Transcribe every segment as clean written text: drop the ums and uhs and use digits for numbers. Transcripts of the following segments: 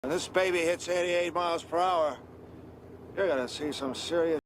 When this baby hits 88 miles per hour, you're gonna see some serious...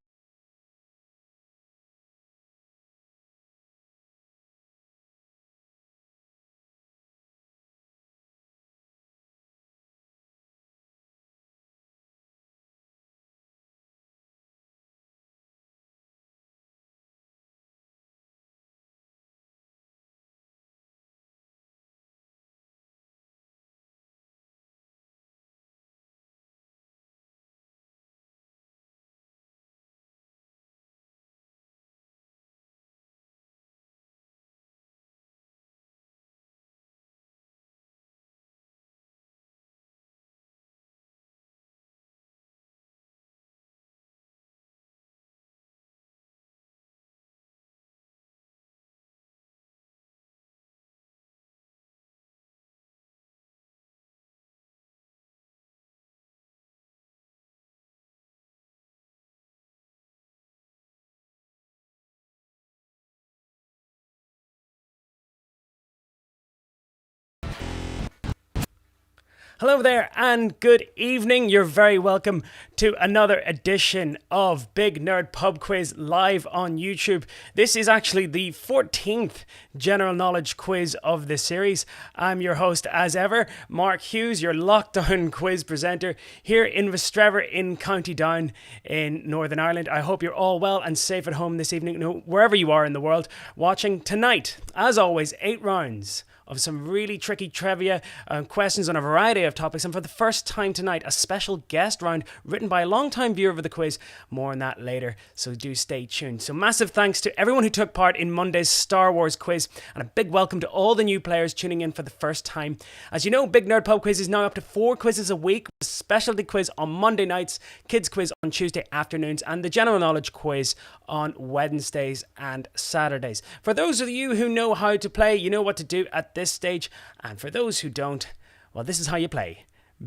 Hello there and good evening. You're very welcome to another edition of Big Nerd Pub Quiz live on YouTube. This is actually the 14th general knowledge quiz of this series. I'm your host as ever, Mark Hughes, your lockdown quiz presenter here in Vistrever in County Down in Northern Ireland. I hope you're all well and safe at home this evening, wherever you are in the world watching tonight. As always, 8 rounds of some really tricky trivia questions on a variety of topics, and for the first time tonight, a special guest round written by a long-time viewer of the quiz. More on that later, so do stay tuned. So massive thanks to everyone who took part in Monday's Star Wars quiz, and a big welcome to all the new players tuning in for the first time. As you know, Big Nerd Pub Quiz is now up to 4 quizzes a week, with a specialty quiz on Monday nights, kids quiz on Tuesday afternoons, and the general knowledge quiz on Wednesdays and Saturdays. For those of you who know how to play, you know what to do at this stage, and for those who don't, well, this is how you play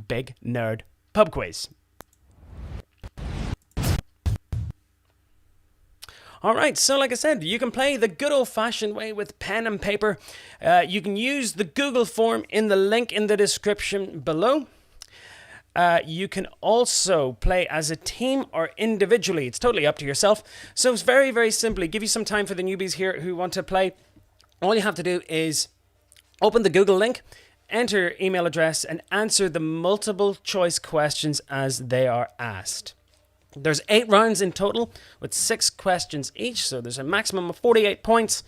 Big Nerd Pub Quiz. Alright, so like I said, you can play the good old-fashioned way with pen and paper. You can use the Google form in the link in the description below. You can also play as a team or individually. It's totally up to yourself. So it's very, very simply, give you some time for the newbies here who want to play. All you have to do is open the Google link, enter your email address, and answer the multiple choice questions as they are asked. There's 8 rounds in total with 6 questions each, so there's a maximum of 48 points.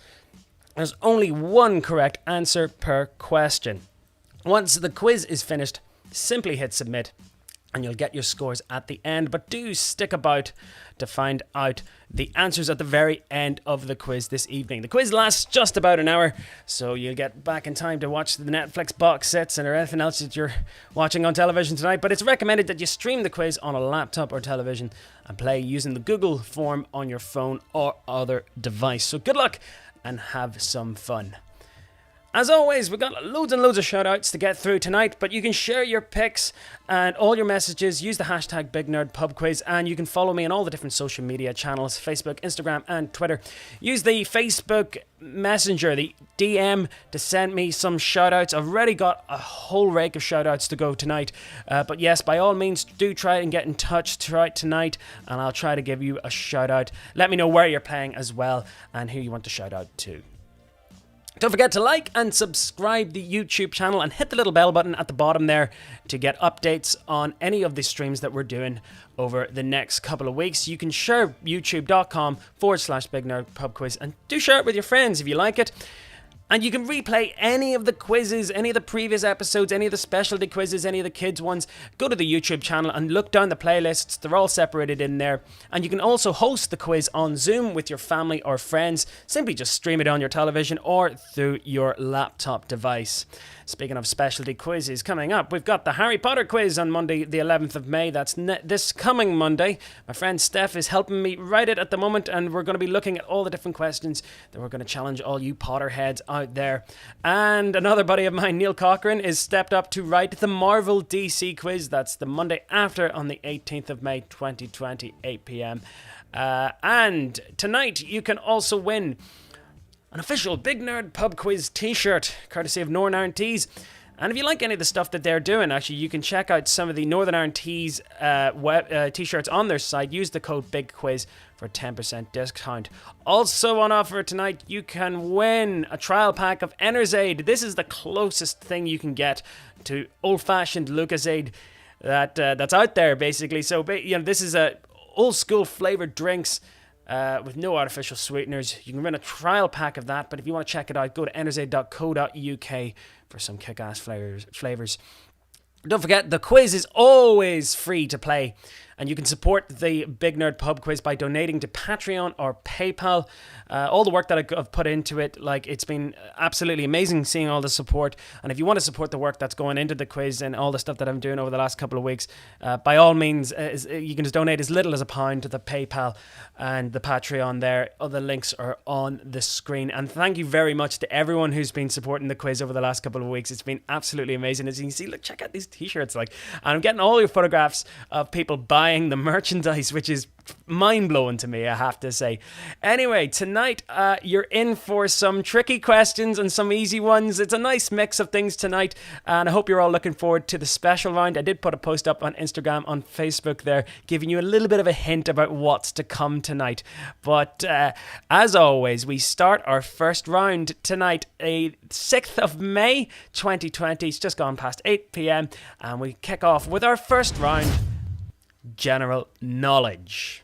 There's only 1 correct answer per question. Once the quiz is finished, simply hit submit and you'll get your scores at the end, but do stick about to find out the answers at the very end of the quiz this evening. The quiz lasts just about an hour, so you'll get back in time to watch the Netflix box sets and anything else that you're watching on television tonight, but it's recommended that you stream the quiz on a laptop or television and play using the Google form on your phone or other device. So good luck and have some fun. As always, we've got loads and loads of shout-outs to get through tonight, but you can share your picks and all your messages. Use the hashtag BigNerdPubQuiz, and you can follow me on all the different social media channels, Facebook, Instagram, and Twitter. Use the Facebook Messenger, the DM, to send me some shout-outs. I've already got a whole rake of shout-outs to go tonight, but yes, by all means, do try and get in touch throughout tonight, and I'll try to give you a shout-out. Let me know where you're playing as well, and who you want to shout-out to. Don't forget to like and subscribe the YouTube channel and hit the little bell button at the bottom there to get updates on any of the streams that we're doing over the next couple of weeks. You can share youtube.com/BigNerdPubQuiz and do share it with your friends if you like it. And you can replay any of the quizzes, any of the previous episodes, any of the specialty quizzes, any of the kids ones. Go to the YouTube channel and look down the playlists. They're all separated in there. And you can also host the quiz on Zoom with your family or friends. Simply just stream it on your television or through your laptop device. Speaking of specialty quizzes, coming up, we've got the Harry Potter quiz on Monday, the 11th of May. That's this coming Monday. My friend Steph is helping me write it at the moment, and we're going to be looking at all the different questions that we're going to challenge all you Potterheads out there. And another buddy of mine, Neil Cochran, is stepped up to write the Marvel DC quiz. That's the Monday after on the 18th of May, 2020, 8 p.m. And tonight, you can also win an official Big Nerd Pub Quiz t-shirt, courtesy of Northern Iron Tees. And if you like any of the stuff that they're doing, actually, you can check out some of the Northern Ireland Tees t-shirts on their site. Use the code BIGQUIZ for a 10% discount. Also on offer tonight, you can win a trial pack of Enerzaid. This is the closest thing you can get to old-fashioned Lucozade that's out there, basically. So, this is a old-school flavored drinks with no artificial sweeteners. You can win a trial pack of that, but if you want to check it out, go to enerzaid.co.uk for some kick-ass flavors. Don't forget, the quiz is always free to play, and you can support the Big Nerd Pub Quiz by donating to Patreon or PayPal. All the work that I've put into it, it's been absolutely amazing seeing all the support. And if you want to support the work that's going into the quiz and all the stuff that I'm doing over the last couple of weeks, by all means, you can just donate as little as £1 to the PayPal and the Patreon there. Other links are on the screen. And thank you very much to everyone who's been supporting the quiz over the last couple of weeks. It's been absolutely amazing. As you can see, look, check out these t-shirts. And I'm getting all your photographs of people buying the merchandise, which is mind-blowing to me, I have to say. Anyway, tonight you're in for some tricky questions and some easy ones. It's a nice mix of things tonight, and I hope you're all looking forward to the special round. I did put a post up on Instagram, on Facebook there, giving you a little bit of a hint about what's to come tonight. But as always, we start our first round tonight, a 6th of May 2020. It's just gone past 8 p.m, and we kick off with our first round, General Knowledge.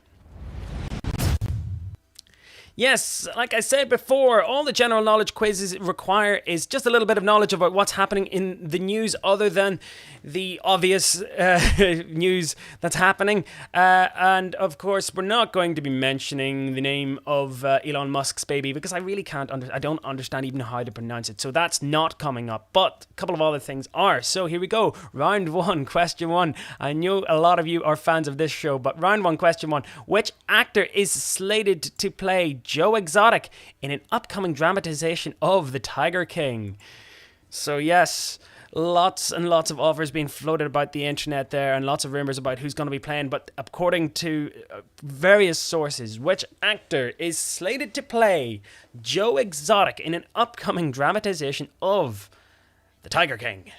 Yes, like I said before, all the general knowledge quizzes require is just a little bit of knowledge about what's happening in the news other than the obvious news that's happening. And of course, we're not going to be mentioning the name of Elon Musk's baby because I really I don't understand even how to pronounce it. So that's not coming up. But a couple of other things are. So here we go. Round 1, question 1. I know a lot of you are fans of this show, but round 1, question 1. Which actor is slated to play Joe Exotic in an upcoming dramatization of The Tiger King? So yes, lots and lots of offers being floated about the internet there and lots of rumors about who's going to be playing, but according to various sources, which actor is slated to play Joe Exotic in an upcoming dramatization of The Tiger King?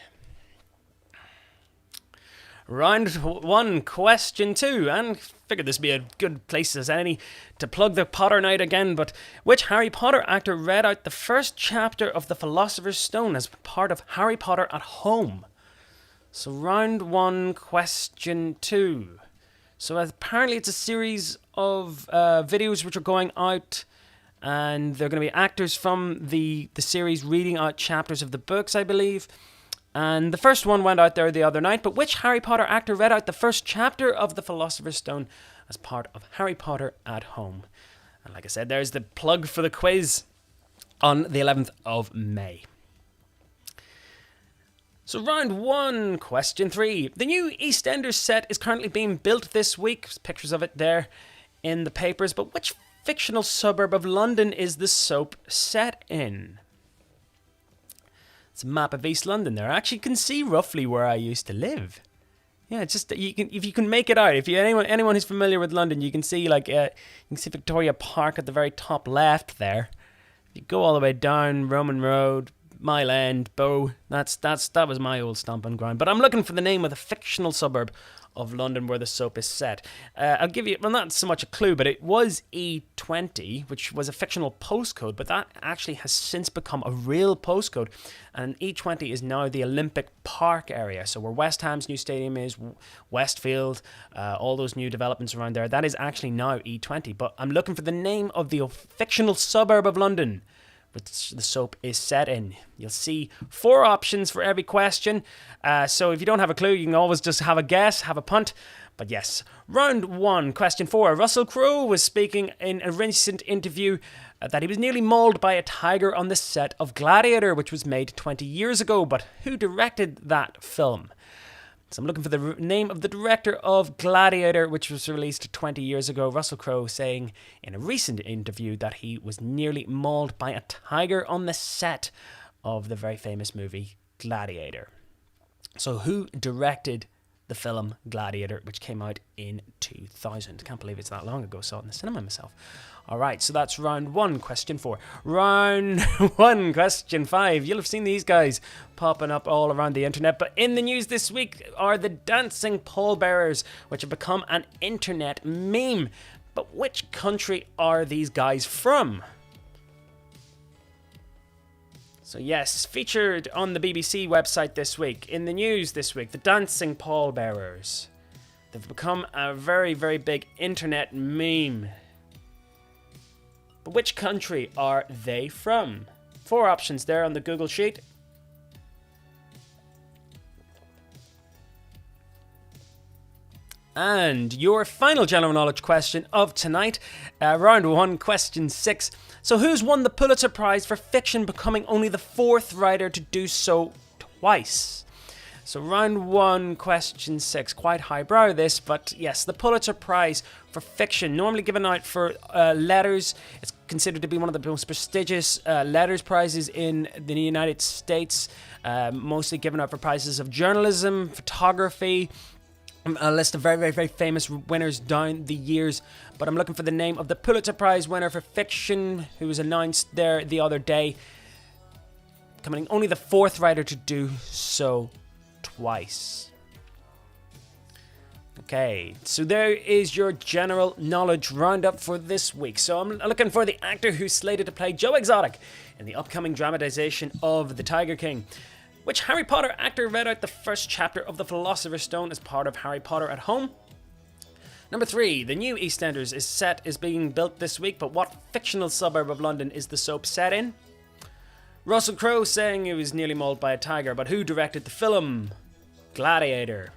Round 1, question 2, and figured this would be a good place as any to plug the Potter night again, but which Harry Potter actor read out the first chapter of the Philosopher's Stone as part of Harry Potter at Home? So round 1, question 2. So apparently it's a series of videos which are going out, and they're going to be actors from the series reading out chapters of the books, I believe. And the first one went out there the other night, but which Harry Potter actor read out the first chapter of The Philosopher's Stone as part of Harry Potter at Home? And like I said, there's the plug for the quiz on the 11th of May. So round 1, question 3. The new EastEnders set is currently being built this week. There's pictures of it there in the papers, but which fictional suburb of London is the soap set in? It's a map of East London there. I actually can see roughly where I used to live. Yeah, it's just if you can make it out. If anyone who's familiar with London, you can see you can see Victoria Park at the very top left there. If you go all the way down Roman Road, Mile End, Bow, that was my old stomping ground. But I'm looking for the name of the fictional suburb of London where the soap is set. I'll give you, well, not so much a clue, but it was E20, which was a fictional postcode, but that actually has since become a real postcode. And E20 is now the Olympic Park area. So where West Ham's new stadium is, Westfield, all those new developments around there, that is actually now E20. But I'm looking for the name of the fictional suburb of London which the soap is set in. You'll see 4 options for every question. So if you don't have a clue, you can always just have a guess, have a punt. But yes, round 1, question 4. Russell Crowe was speaking in a recent interview that he was nearly mauled by a tiger on the set of Gladiator, which was made 20 years ago. But who directed that film? So I'm looking for the name of the director of Gladiator, which was released 20 years ago. Russell Crowe saying in a recent interview that he was nearly mauled by a tiger on the set of the very famous movie Gladiator. So who directed the film Gladiator, which came out in 2000. Can't believe it's that long ago. Saw it in the cinema myself. All right, so that's round 1, question 4. Round 1, question 5. You'll have seen these guys popping up all around the internet. But in the news this week are the dancing pallbearers, which have become an internet meme. But which country are these guys from? So yes, featured on the BBC website this week, in the news this week, the dancing pallbearers. They've become a very, very big internet meme. But which country are they from? 4 options there on the Google sheet. And your final general knowledge question of tonight, round 1, question 6. So who's won the Pulitzer Prize for fiction, becoming only the 4th writer to do so twice? So round 1, question 6, quite highbrow this, but yes, the Pulitzer Prize for fiction, normally given out for letters. It's considered to be one of the most prestigious letters prizes in the United States, mostly given out for prizes of journalism, photography, a list of very, very, very famous winners down the years. But I'm looking for the name of the Pulitzer Prize winner for fiction, who was announced there the other day, becoming only the 4th writer to do so twice. Okay, so there is your general knowledge roundup for this week. So I'm looking for the actor who's slated to play Joe Exotic in the upcoming dramatization of The Tiger King. Which Harry Potter actor read out the first chapter of The Philosopher's Stone as part of Harry Potter at Home? Number 3, the new EastEnders is being built this week, but what fictional suburb of London is the soap set in? Russell Crowe saying he was nearly mauled by a tiger, but who directed the film Gladiator?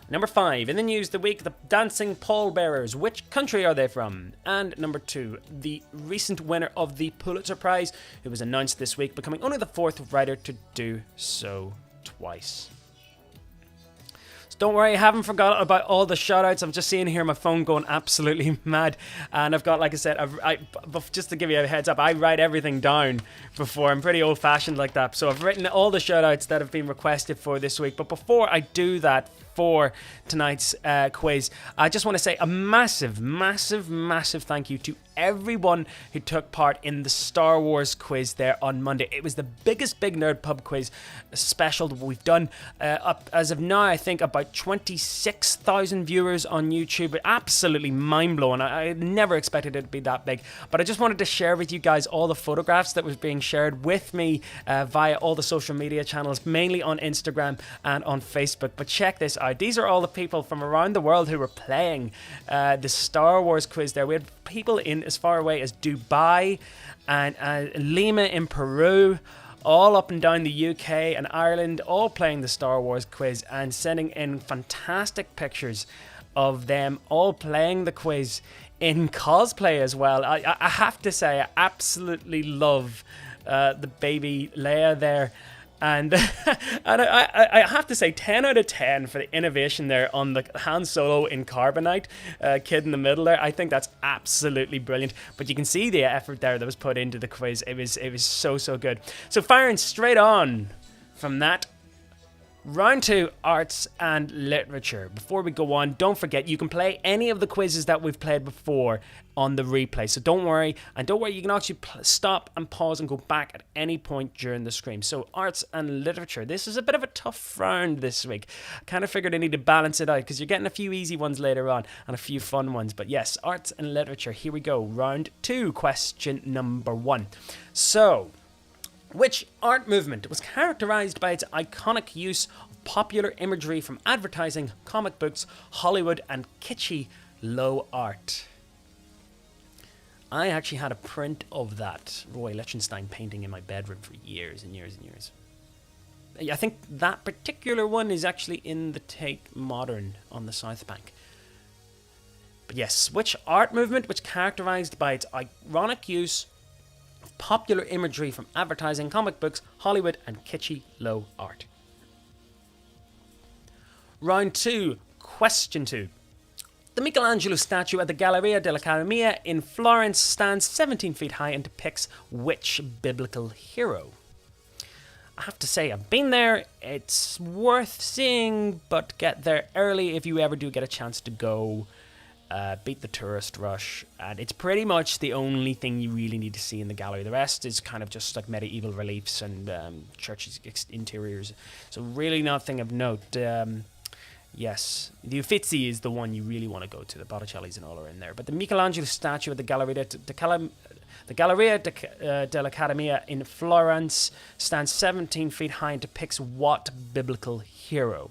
Number 5, in the news the week, the dancing pallbearers. Which country are they from? And number 2, the recent winner of the Pulitzer Prize, who was announced this week, becoming only the 4th writer to do so twice. So don't worry, I haven't forgotten about all the shout-outs. I'm just seeing here my phone going absolutely mad. And I've got, like I said, just to give you a heads up, I write everything down before. I'm pretty old-fashioned like that. So I've written all the shout-outs that have been requested for this week. But before I do that, for tonight's quiz, I just want to say a massive, massive, massive thank you to everyone who took part in the Star Wars quiz there on Monday. It was the biggest Big Nerd Pub quiz special that we've done. Up as of now, I think about 26,000 viewers on YouTube. Absolutely mind-blowing. I never expected it to be that big. But I just wanted to share with you guys all the photographs that was being shared with me via all the social media channels, mainly on Instagram and on Facebook. But check this out. These are all the people from around the world who were playing the Star Wars quiz there. We had people in as far away as Dubai and Lima in Peru, all up and down the UK and Ireland, all playing the Star Wars quiz and sending in fantastic pictures of them all playing the quiz in cosplay as well. I have to say, I absolutely love the baby Leia there. And I have to say 10 out of 10 for the innovation there on the Han Solo in Carbonite kid in the middle there. I think that's absolutely brilliant. But you can see the effort there that was put into the quiz. It was so good. So firing straight on from that, round 2, arts and literature. Before we go on, don't forget you can play any of the quizzes that we've played before on the replay. So don't worry, you can actually stop and pause and go back at any point during the stream. So arts and literature. This is a bit of a tough round this week. Kind of figured I need to balance it out because you're getting a few easy ones later on and a few fun ones. But yes, arts and literature. Here we go. Round 2, question number 1. So, which art movement was characterized by its iconic use of popular imagery from advertising, comic books, Hollywood, and kitschy low art? I actually had a print of that Roy Lichtenstein painting in my bedroom for years and years and years. I think that particular one is actually in the Tate Modern on the South Bank. But yes, which art movement was characterized by its ironic use of popular imagery from advertising, comic books, Hollywood, and kitschy low art? Round 2, question 2. The Michelangelo statue at the Galleria dell'Accademia in Florence stands 17 feet high and depicts which biblical hero? I have to say, I've been there. It's worth seeing, but get there early if you ever do get a chance to go. Beat the tourist rush, and it's pretty much the only thing you really need to see in the gallery. The rest is kind of just like medieval reliefs and churches interiors, so really nothing of note. Yes, the Uffizi is the one you really want to go to. The Botticellis and all are in there, but the Michelangelo statue at the Galleria dell'Accademia in Florence stands 17 feet high and depicts what biblical hero?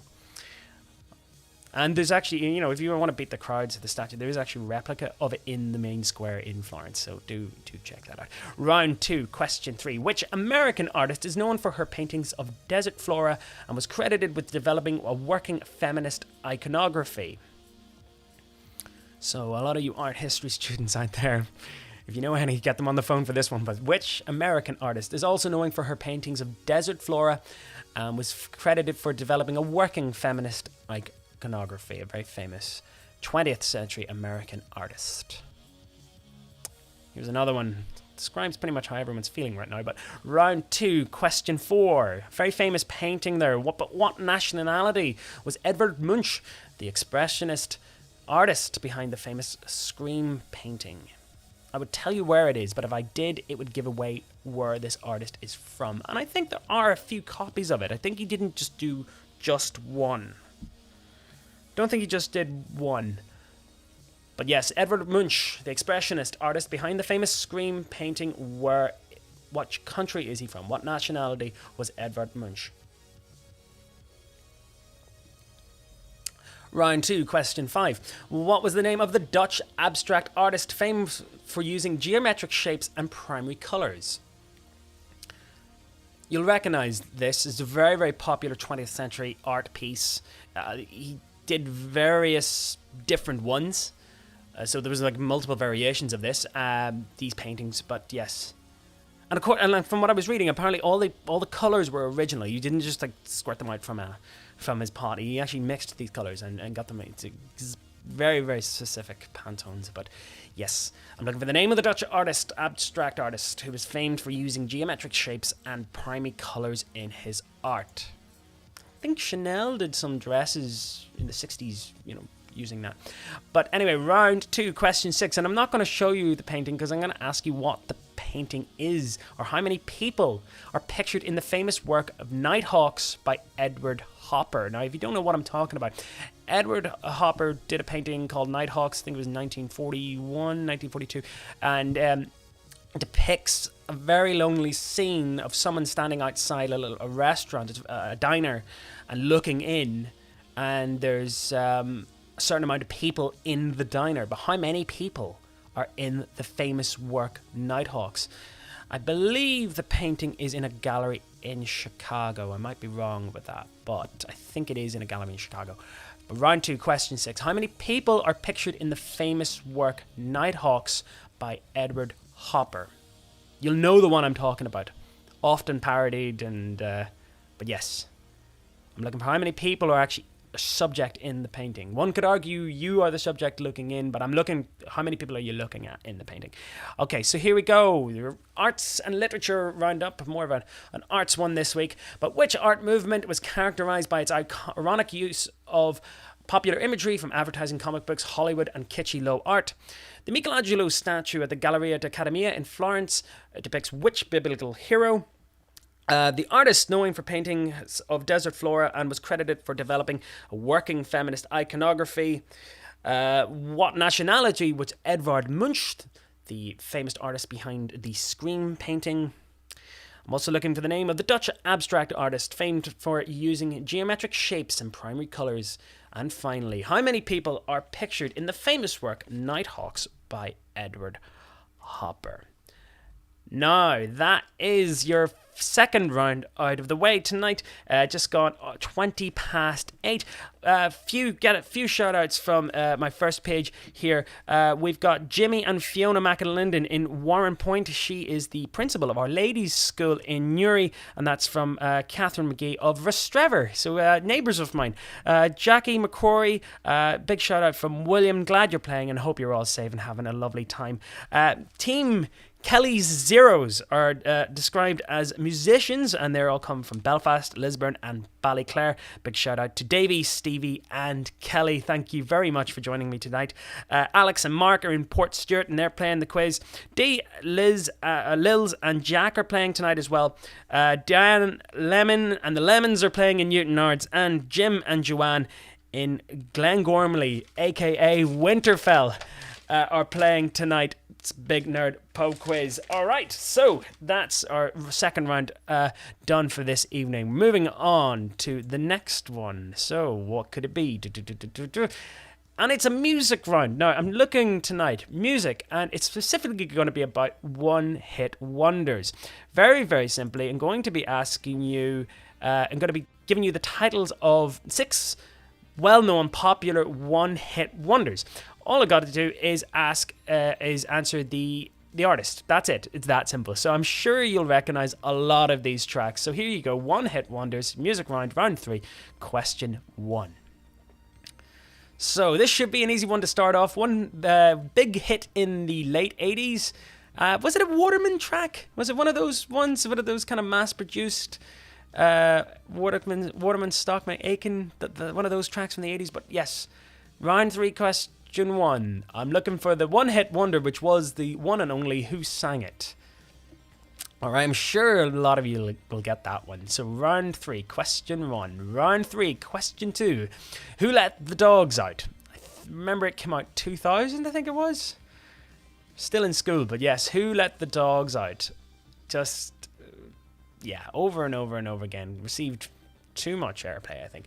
And there's actually, if you want to beat the crowds of the statue, there is actually a replica of it in the main square in Florence. So do check that out. Round 2, question 3. Which American artist is known for her paintings of desert flora and was credited with developing a working feminist iconography? So a lot of you art history students out there, if you know any, get them on the phone for this one. But which American artist is also known for her paintings of desert flora and was credited for developing a working feminist iconography, a very famous 20th century American artist. Here's another one. Describes pretty much how everyone's feeling right now. But round 2, question 4. Very famous painting there. What nationality was Edvard Munch, the expressionist artist behind the famous Scream painting? I would tell you where it is, but if I did, it would give away where this artist is from. And I think there are a few copies of it. I think he didn't just do just one. Don't think he just did one. But yes, Edvard Munch, the expressionist artist behind the famous Scream painting, what country is he from? What nationality was Edvard Munch? Round 2, question 5. What was the name of the Dutch abstract artist famous for using geometric shapes and primary colours? You'll recognize this as a very, very popular 20th century art piece. He did various different ones. So there was like multiple variations of these paintings, but yes. And of course, and from what I was reading, apparently all the colors were original. You didn't just like squirt them out from his pot. He actually mixed these colors and got them into very, very specific Pantones. But yes, I'm looking for the name of the Dutch abstract artist, who was famed for using geometric shapes and primary colors in his art. I think Chanel did some dresses in the 60s, using that. But anyway, round 2, question 6. And I'm not going to show you the painting because I'm going to ask you what the painting is, or how many people are pictured in the famous work of Nighthawks by Edward Hopper. Now, if you don't know what I'm talking about, Edward Hopper did a painting called Nighthawks, I think it was 1941, 1942, and depicts a very lonely scene of someone standing outside a restaurant, a diner, and looking in, and there's a certain amount of people in the diner. But how many people are in the famous work Nighthawks? I believe the painting is in a gallery in Chicago. I might be wrong with that, but I think it is in a gallery in Chicago. But round 2, question 6. How many people are pictured in the famous work Nighthawks by Edward Hopper? You'll know the one I'm talking about. Often parodied, but yes. I'm looking for how many people are actually a subject in the painting. One could argue you are the subject looking in, but I'm looking, how many people are you looking at in the painting? Okay, so here we go. Your arts and literature roundup, more of an arts one this week. But which art movement was characterized by its ironic use of popular imagery from advertising, comic books, Hollywood, and kitschy low art? The Michelangelo statue at the Galleria d'Accademia in Florence depicts which biblical hero? The artist, known for paintings of desert flora and was credited for developing a working feminist iconography. What nationality was Edvard Munch, the famous artist behind the Scream painting? I'm also looking for the name of the Dutch abstract artist famed for using geometric shapes and primary colours. And finally, how many people are pictured in the famous work Nighthawks by Edward Hopper? Now, that is your second round out of the way tonight. Just gone 20 past 8. Get a few shout outs from my first page here. We've got Jimmy and Fiona McAlinden in Warren Point. She is the principal of Our Ladies School in Newry, and that's from Catherine McGee of Restrever, so neighbours of mine. Jackie McCrory, big shout out from William. Glad you're playing and hope you're all safe and having a lovely time. Team Kelly's Zeros are described as musicians, and they're all coming from Belfast, Lisburn, and Ballyclare. Big shout out to Davey, Stevie, and Kelly. Thank you very much for joining me tonight. Alex and Mark are in Port Stewart, and they're playing the quiz. Lils, and Jack are playing tonight as well. Diane, Lemon, and the Lemons are playing in Newton Ards, and Jim and Joanne in Glengormley, aka Winterfell, are playing tonight. It's Big Nerd Pub Quiz. All right, so that's our second round done for this evening. Moving on to the next one. So what could it be? And it's a music round. Now, I'm looking tonight, music, and it's specifically going to be about one-hit wonders. Very, very simply, I'm going to be asking you, I'm going to be giving you the titles of 6 well-known, popular one-hit wonders. All I got to do is answer the artist. That's it. It's that simple. So I'm sure you'll recognize a lot of these tracks. So here you go. One-hit wonders, music round 3, question 1. So this should be an easy one to start off. One big hit in the late 80s. Was it a Waterman track? Was it one of those ones? One of those kind of mass-produced Waterman, Stockman, Aiken? One of those tracks from the 80s. But yes, round 3, question 1. I'm looking for the one-hit wonder, which was the one and only Who Sang It. Alright, I'm sure a lot of you will get that one. So round 3, question 1. Round 3, question 2. Who Let the Dogs Out? I remember it came out 2000, I think it was. Still in school, but yes, Who Let the Dogs Out? Just, over and over and over again. Received too much airplay, I think.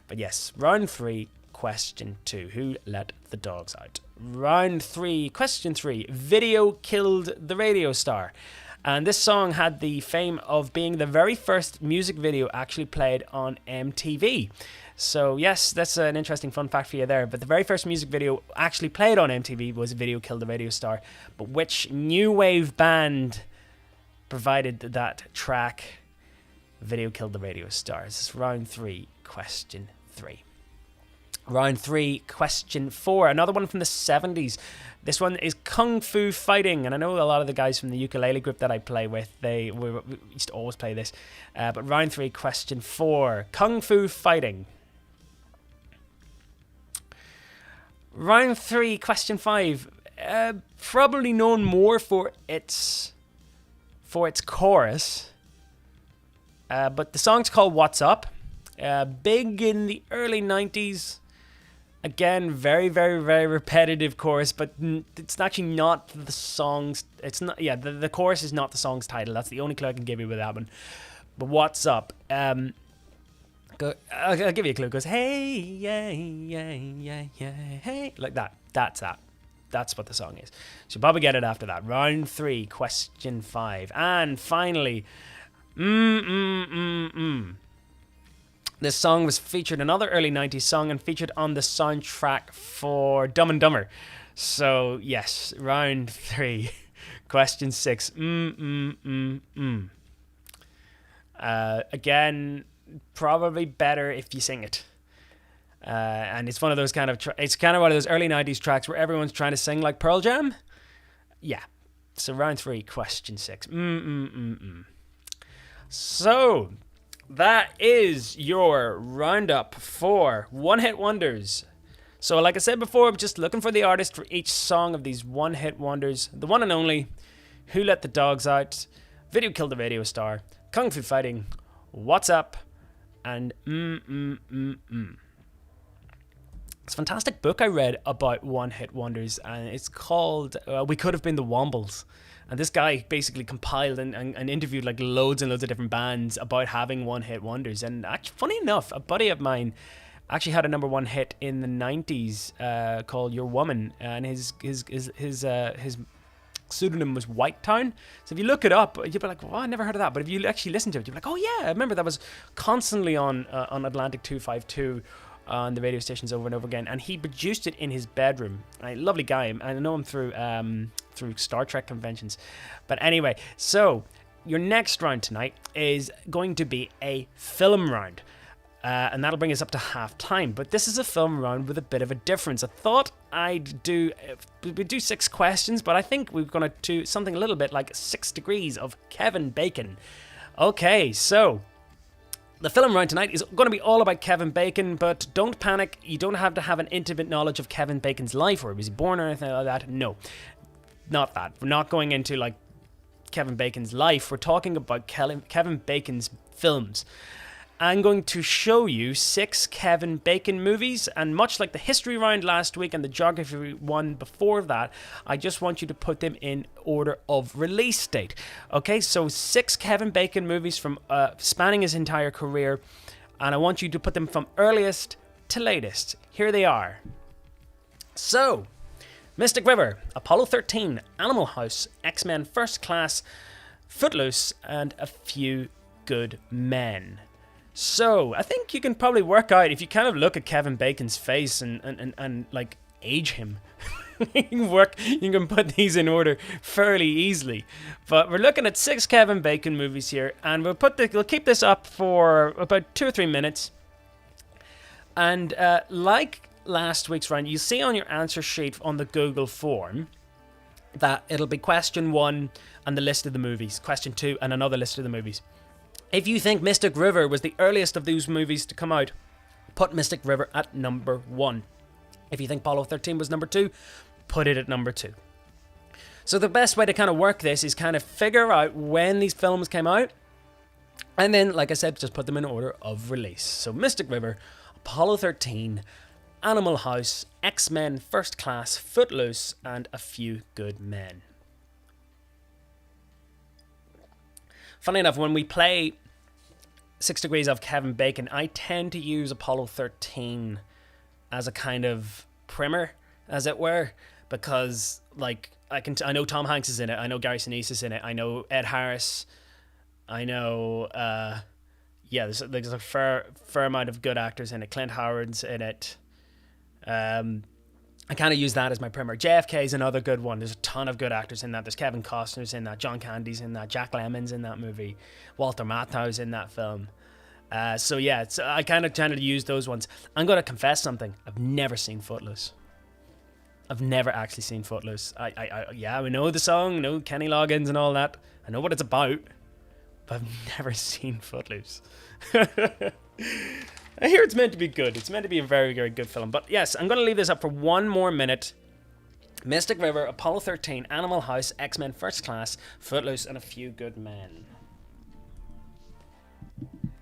But yes, round 3, question 2. Who Let the Dogs Out? Round 3, question 3. Video Killed the Radio Star. And this song had the fame of being the very first music video actually played on MTV. So yes, that's an interesting fun fact for you there. But the very first music video actually played on MTV was Video Killed the Radio Star. But which new wave band provided that track? Video Killed the Radio Star. This is round 3, question 3. Round 3, question 4. Another one from the 70s. This one is Kung Fu Fighting. And I know a lot of the guys from the ukulele group that I play with, we used to always play this. But round 3, question 4. Kung Fu Fighting. Round 3, question 5. Probably known more for its chorus. But the song's called What's Up. Big in the early 90s. Again, very, very, very repetitive chorus, but it's actually not the song's... It's not... Yeah, the chorus is not the song's title. That's the only clue I can give you with that one. But What's Up? I'll give you a clue. It goes, hey, yeah, yeah, yeah, yeah, hey. Like that. That's that. That's what the song is. So you'll probably get it after that. Round 3, question 5. And finally... This song was featured, another early 90s song, and featured on the soundtrack for Dumb and Dumber. So, yes, round 3, question 6. Again, probably better if you sing it. And it's one of those kind of, it's kind of one of those early 90s tracks where everyone's trying to sing like Pearl Jam. Yeah. So, round 3, question 6. So... that is your roundup for one-hit wonders. So like I said before, I'm just looking for the artist for each song of these one-hit wonders. The one and only Who Let the Dogs Out, Video Killed the Radio Star, Kung Fu Fighting, What's Up, and It's a fantastic book I read about one-hit wonders, and it's called We Could Have Been the Wombles. And this guy basically compiled and interviewed like loads and loads of different bands about having one-hit wonders. And actually, funny enough, a buddy of mine actually had a number 1 hit in the 90s called Your Woman, and his pseudonym was White Town. So if you look it up, you'll be like, "Oh, I never heard of that." But if you actually listen to it, you'll be like, "Oh yeah, I remember that was constantly on Atlantic 252." On the radio stations over and over again, and he produced it in his bedroom. A lovely guy. I know him through Star Trek conventions. But anyway, so your next round tonight is going to be a film round. And that'll bring us up to half time. But this is a film round with a bit of a difference. I thought we'd do 6 questions, but I think we're going to do something a little bit like 6 degrees of Kevin Bacon. Okay, so the film round tonight is going to be all about Kevin Bacon, but don't panic. You don't have to have an intimate knowledge of Kevin Bacon's life, or was he born or anything like that. No, not that. We're not going into like Kevin Bacon's life. We're talking about Kevin Bacon's films. I'm going to show you 6 Kevin Bacon movies, and much like the history round last week and the geography one before that, I just want you to put them in order of release date. Okay, so 6 Kevin Bacon movies from spanning his entire career, and I want you to put them from earliest to latest. Here they are. So, Mystic River, Apollo 13, Animal House, X-Men First Class, Footloose, and A Few Good Men. So, I think you can probably work out, if you kind of look at Kevin Bacon's face and like, age him, you can put these in order fairly easily. But we're looking at 6 Kevin Bacon movies here, and we'll keep this up for about 2 or 3 minutes. And like last week's round, you see on your answer sheet on the Google form that it'll be question 1 and the list of the movies, question 2 and another list of the movies. If you think Mystic River was the earliest of these movies to come out, put Mystic River at number 1. If you think Apollo 13 was number 2, put it at number 2. So the best way to kind of work this is kind of figure out when these films came out, and then, like I said, just put them in order of release. So Mystic River, Apollo 13, Animal House, X-Men First Class, Footloose, and A Few Good Men. Funny enough, when we play 6 Degrees of Kevin Bacon, I tend to use Apollo 13 as a kind of primer, as it were, because like I know Tom Hanks is in it, I know Gary Sinise is in it, I know Ed Harris, I know there's a fair amount of good actors in it. Clint Howard's in it. I kind of use that as my primer. JFK is another good one. There's a ton of good actors in that. There's Kevin Costner's in that. John Candy's in that. Jack Lemmon's in that movie. Walter Matthau's in that film. I kind of tend to use those ones. I'm going to confess something. I've never seen Footloose. I've never actually seen Footloose. We know the song, know Kenny Loggins and all that. I know what it's about, but I've never seen Footloose. I hear it's meant to be good. It's meant to be a very, very good film. But yes, I'm going to leave this up for 1 more minute. Mystic River, Apollo 13, Animal House, X-Men First Class, Footloose, and A Few Good Men.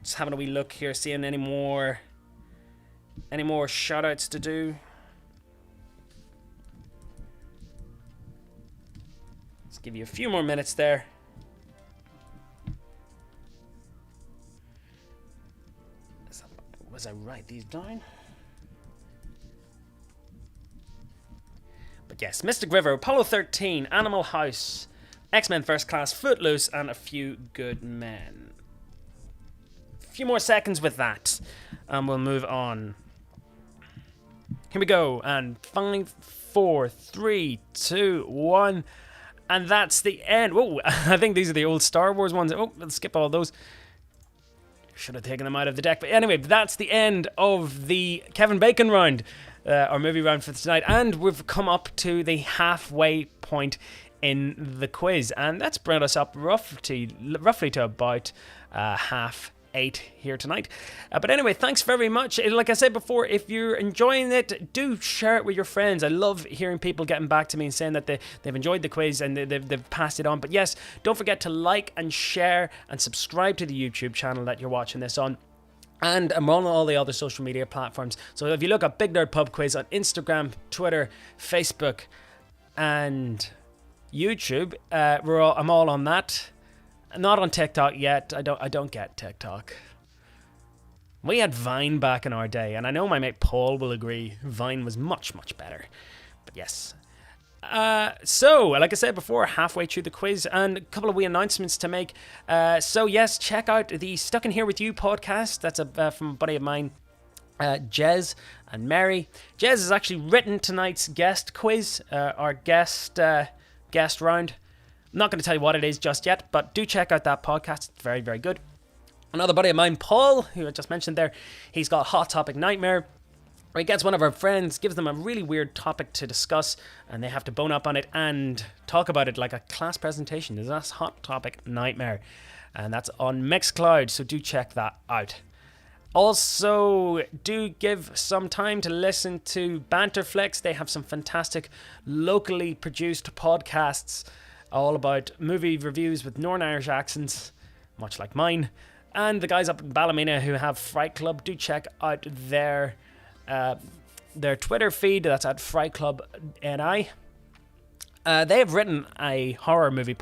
Just having a wee look here, seeing any more shout-outs to do. Let's give you a few more minutes there. Was I write these down? But yes, Mystic River, Apollo 13, Animal House, X-Men First Class, Footloose, and A Few Good Men. A few more seconds with that, and we'll move on. Here we go, and 5, 4, 3, 2, 1, and that's the end. Oh, I think these are the old Star Wars ones. Oh, let's skip all those. Should have taken them out of the deck. But anyway, that's the end of the Kevin Bacon round, our movie round for tonight. And we've come up to the halfway point in the quiz. And that's brought us up roughly to about 8:30 here tonight. But anyway, thanks very much. Like I said before, if you're enjoying it, do share it with your friends. I love hearing people getting back to me and saying that they've enjoyed the quiz and they've passed it on. But yes, don't forget to like and share and subscribe to the YouTube channel that you're watching this on. And I'm on all the other social media platforms. So if you look at Big Nerd Pub Quiz on Instagram, Twitter, Facebook, and YouTube, I'm all on that. Not on TikTok yet. I don't get TikTok. We had Vine back in our day, and I know my mate Paul will agree. Vine was much, much better. But yes. So, like I said before, halfway through the quiz, and a couple of wee announcements to make. So yes, check out the Stuck in Here With You podcast. That's from a buddy of mine, Jez and Mary. Jez has actually written tonight's guest quiz, our guest round. I'm not going to tell you what it is just yet, but do check out that podcast. It's very, very good. Another buddy of mine, Paul, who I just mentioned there, he's got Hot Topic Nightmare, where he gets one of our friends, gives them a really weird topic to discuss, and they have to bone up on it and talk about it like a class presentation. That's Hot Topic Nightmare, and that's on Mixcloud, so do check that out. Also, do give some time to listen to Banterflix. They have some fantastic locally produced podcasts all about movie reviews with Northern Irish accents, much like mine. And the guys up in Ballymena who have Fright Club, do check out their Twitter feed. That's at Fright Club NI. They have written a horror movie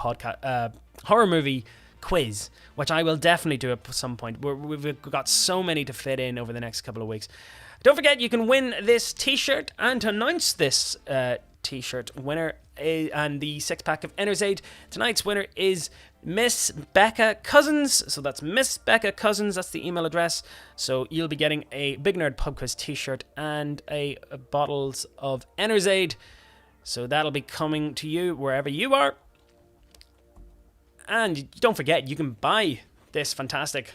quiz, which I will definitely do at some point. We've got so many to fit in over the next couple of weeks. Don't forget, you can win this t-shirt, and to announce this t-shirt winner and the 6-pack of Enerzaid, tonight's winner is Miss Becca Cousins. So that's Miss Becca Cousins, that's the email address. So you'll be getting a Big Nerd Pub Quiz t-shirt and a bottles of Enerzaid. So that'll be coming to you wherever you are. And don't forget, you can buy this fantastic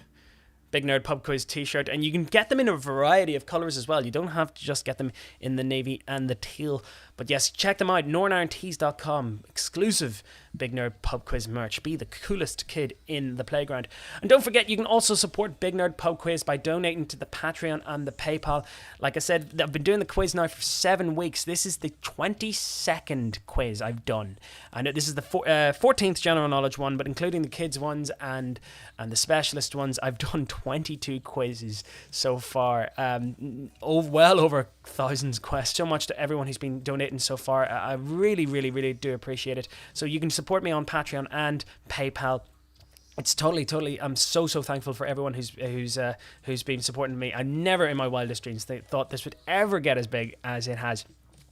Big Nerd Pub Quiz t-shirt, and you can get them in a variety of colours as well. You don't have to just get them in the navy and the teal. But yes, check them out, northernirtees.com, exclusive Big Nerd Pub Quiz merch. Be the coolest kid in the playground. And don't forget, you can also support Big Nerd Pub Quiz by donating to the Patreon and the PayPal. Like I said, I've been doing the quiz now for 7 weeks. This is the 22nd quiz I've done. I know this is the 14th general knowledge one, but including the kids ones and the specialist ones, I've done 22 quizzes so far. Well over thousands questions. So much to everyone who's been donating so far. I really, really, really do appreciate it. So you can support me on Patreon and PayPal. It's totally. I'm so thankful for everyone who's been supporting me. I never in my wildest dreams thought this would ever get as big as it has.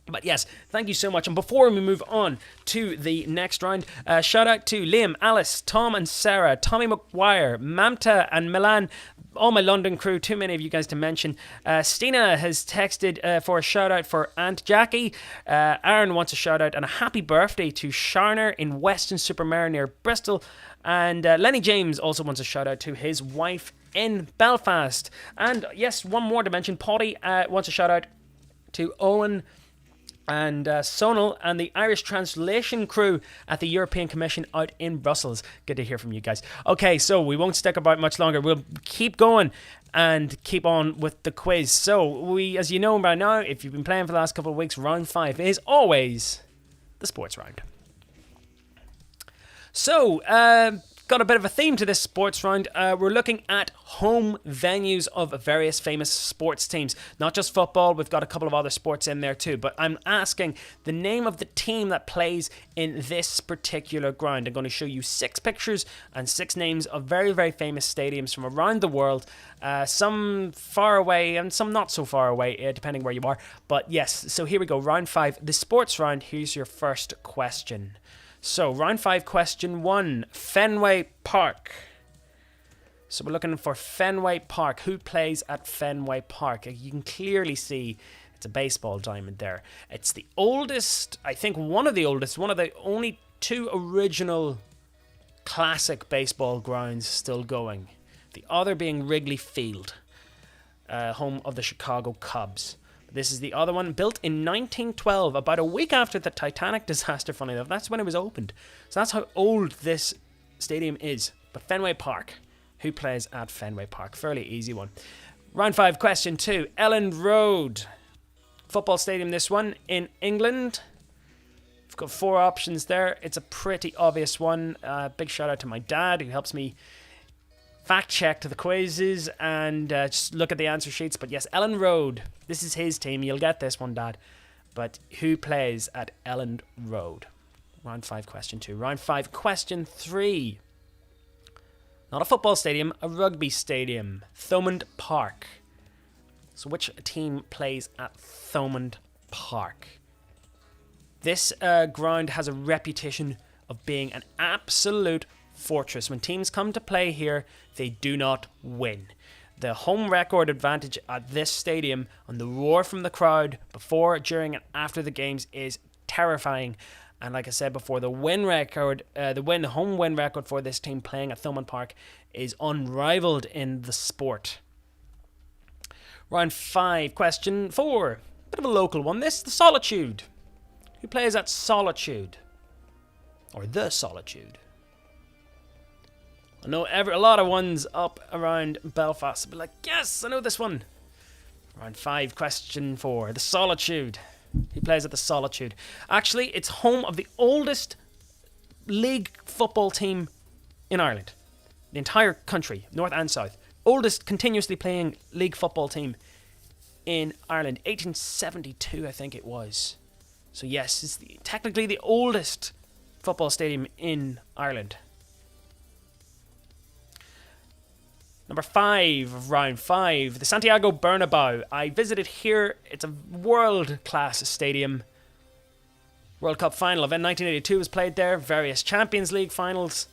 But yes, thank you so much. And before we move on to the next round, shout out to Liam, Alice, Tom and Sarah, Tommy McGuire, Mamta and Milan, all my London crew, too many of you guys to mention. Stina has texted for a shout out for Aunt Jackie. Aaron wants a shout out and a happy birthday to Sharner in Weston-super-Mare near Bristol. And Lenny James also wants a shout out to his wife in Belfast. And yes, one more to mention. Potty wants a shout out to Owen and Sonal and the Irish translation crew at the European Commission out in Brussels. Good to hear from you guys. Okay, so we won't stick about much longer. We'll keep going and keep on with the quiz. So we, as you know by now, if you've been playing for the last couple of weeks, round 5 is always the sports round. So, got a bit of a theme to this sports round. We're looking at home venues of various famous sports teams. Not just football, we've got a couple of other sports in there too. But I'm asking the name of the team that plays in this particular ground. I'm going to show you 6 pictures and 6 names of very, very famous stadiums from around the world. Some far away and some not so far away, depending where you are. But yes, so here we go. Round 5, the sports round. Here's your first question. So, round 5, question 1, Fenway Park. So we're looking for Fenway Park. Who plays at Fenway Park? You can clearly see it's a baseball diamond there. It's the oldest, I think one of the only 2 original classic baseball grounds still going. The other being Wrigley Field, home of the Chicago Cubs. This is the other one, built in 1912, about a week after the Titanic disaster, funny enough. That's when it was opened. So that's how old this stadium is. But Fenway Park. Who plays at Fenway Park? Fairly easy one. Round 5, question 2. Elland Road. Football stadium, this one, in England. We've got 4 options there. It's a pretty obvious one. Big shout out to my dad, who helps me fact check to the quizzes and just look at the answer sheets. But yes, Elland Road. This is his team. You'll get this one, Dad. But who plays at Elland Road? Round 5, question 2. Round 5, question 3. Not a football stadium, a rugby stadium. Thomond Park. So which team plays at Thomond Park? This ground has a reputation of being an absolute fortress. When teams come to play here, they do not win. The home record advantage at this stadium and the roar from the crowd before, during and after the games is terrifying, And like I said before, the home win record for this team playing at Thomond Park is unrivaled in the sport. Round 5, question 4. Bit of a local one this. The Solitude. Who plays at Solitude? Or the Solitude? I know a lot of ones up around Belfast will be like, yes, I know this one. Round 5, question 4. The Solitude. He plays at the Solitude. Actually, it's home of the oldest league football team in Ireland. The entire country, north and south. Oldest continuously playing league football team in Ireland. 1872, I think it was. So yes, it's technically the oldest football stadium in Ireland. Number 5 of round 5, the Santiago Bernabeu. I visited here. It's a world-class stadium. World Cup final event 1982 was played there. Various Champions League finals.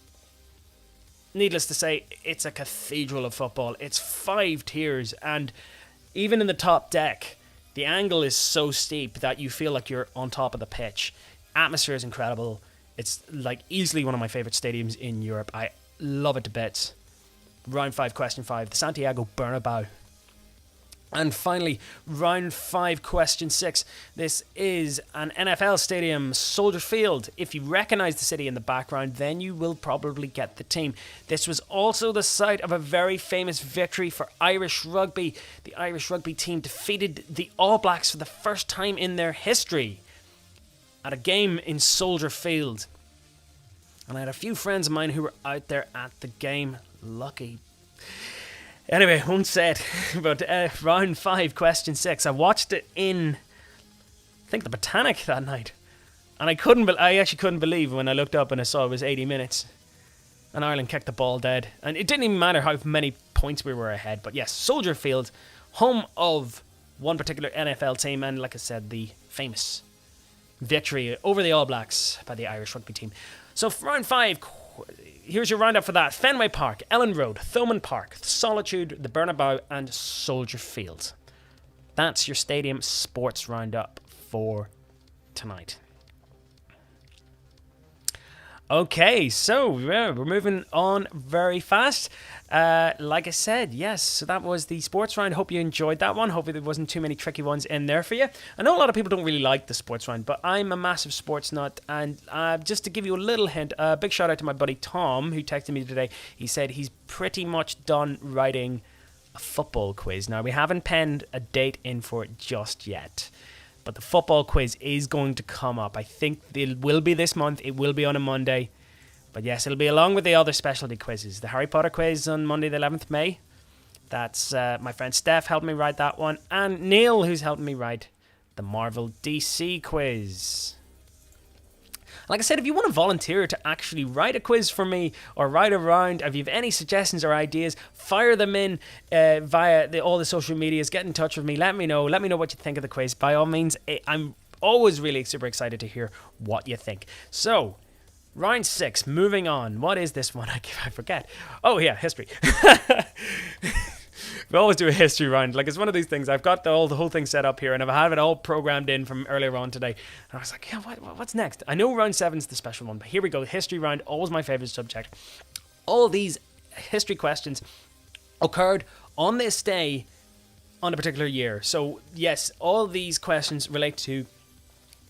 Needless to say, it's a cathedral of football. It's 5 tiers, and even in the top deck, the angle is so steep that you feel like you're on top of the pitch. Atmosphere is incredible. It's like easily one of my favourite stadiums in Europe. I love it to bits. Round 5, question 5, the Santiago Bernabeu. And finally, round 5, question 6. This is an NFL stadium, Soldier Field. If you recognise the city in the background, then you will probably get the team. This was also the site of a very famous victory for Irish rugby. The Irish rugby team defeated the All Blacks for the first time in their history at a game in Soldier Field. And I had a few friends of mine who were out there at the game. Lucky. Anyway, won't say it. But round 5, question 6. I watched it in, I think, the Botanic that night, and I actually couldn't believe when I looked up and I saw it was 80 minutes, and Ireland kicked the ball dead, and it didn't even matter how many points we were ahead. But yes, Soldier Field, home of one particular NFL team, and like I said, the famous victory over the All Blacks by the Irish rugby team. So for round 5. Here's your roundup for that. Fenway Park, Ellen Road, Thomond Park, Solitude, the Bernabeu, and Soldier Field. That's your stadium sports roundup for tonight. Okay, so we're moving on very fast. Like I said, yes, so that was the sports round. Hope you enjoyed that one. Hopefully there wasn't too many tricky ones in there for you. I know a lot of people don't really like the sports round, but I'm a massive sports nut. And just to give you a little hint, big shout out to my buddy Tom, who texted me today. He said he's pretty much done writing a football quiz. Now, we haven't penned a date in for it just yet, but the football quiz is going to come up. I think it will be this month. It will be on a Monday. But yes, it'll be along with the other specialty quizzes. The Harry Potter quiz on Monday the 11th of May. That's my friend Steph helped me write that one. And Neil, who's helped me write the Marvel DC quiz. Like I said, if you want to volunteer to actually write a quiz for me or write a round, if you have any suggestions or ideas, fire them in via all the social medias. Get in touch with me. Let me know. Let me know what you think of the quiz. By all means, I'm always really super excited to hear what you think. So, round 6, moving on. What is this one? I forget. Oh, yeah, history. We always do a history round. Like, it's one of these things. I've got the whole thing set up here, and I've had it all programmed in from earlier on today. And I was like, yeah, what's next? I know round 7's the special one, but here we go. History round, always my favorite subject. All these history questions occurred on this day on a particular year. So, yes, all these questions relate to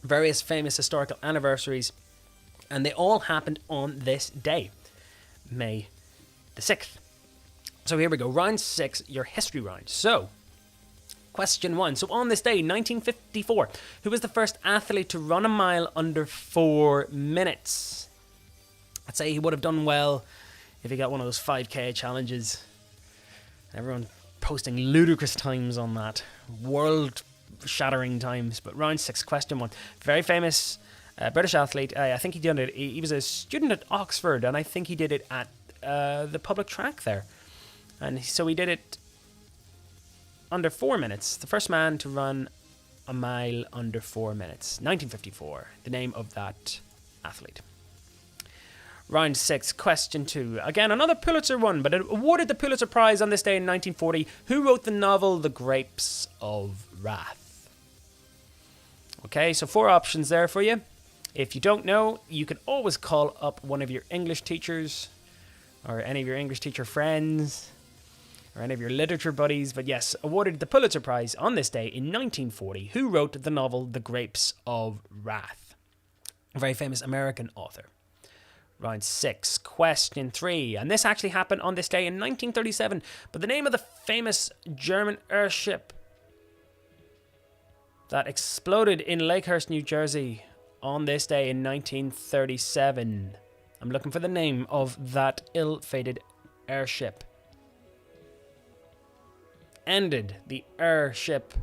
various famous historical anniversaries, and they all happened on this day, May the 6th. So here we go, round 6, your history round. So, question 1. So on this day, 1954, who was the first athlete to run a mile under 4 minutes? I'd say he would have done well if he got one of those 5k challenges. Everyone posting ludicrous times on that. World-shattering times. But round 6, question 1. Very famous British athlete. I think he did it. He was a student at Oxford, and I think he did it at the public track there. And so he did it under 4 minutes. The first man to run a mile under 4 minutes. 1954, the name of that athlete. Round 6, question 2. Again, another Pulitzer one, but it awarded the Pulitzer Prize on this day in 1940. Who wrote the novel The Grapes of Wrath? Okay, so 4 options there for you. If you don't know, you can always call up one of your English teachers or any of your English teacher friends or any of your literature buddies. But yes, awarded the Pulitzer Prize on this day in 1940. Who wrote the novel The Grapes of Wrath? A very famous American author. Round 6, question 3. And this actually happened on this day in 1937. But the name of the famous German airship that exploded in Lakehurst, New Jersey on this day in 1937. I'm looking for the name of that ill-fated airship. Ended the airship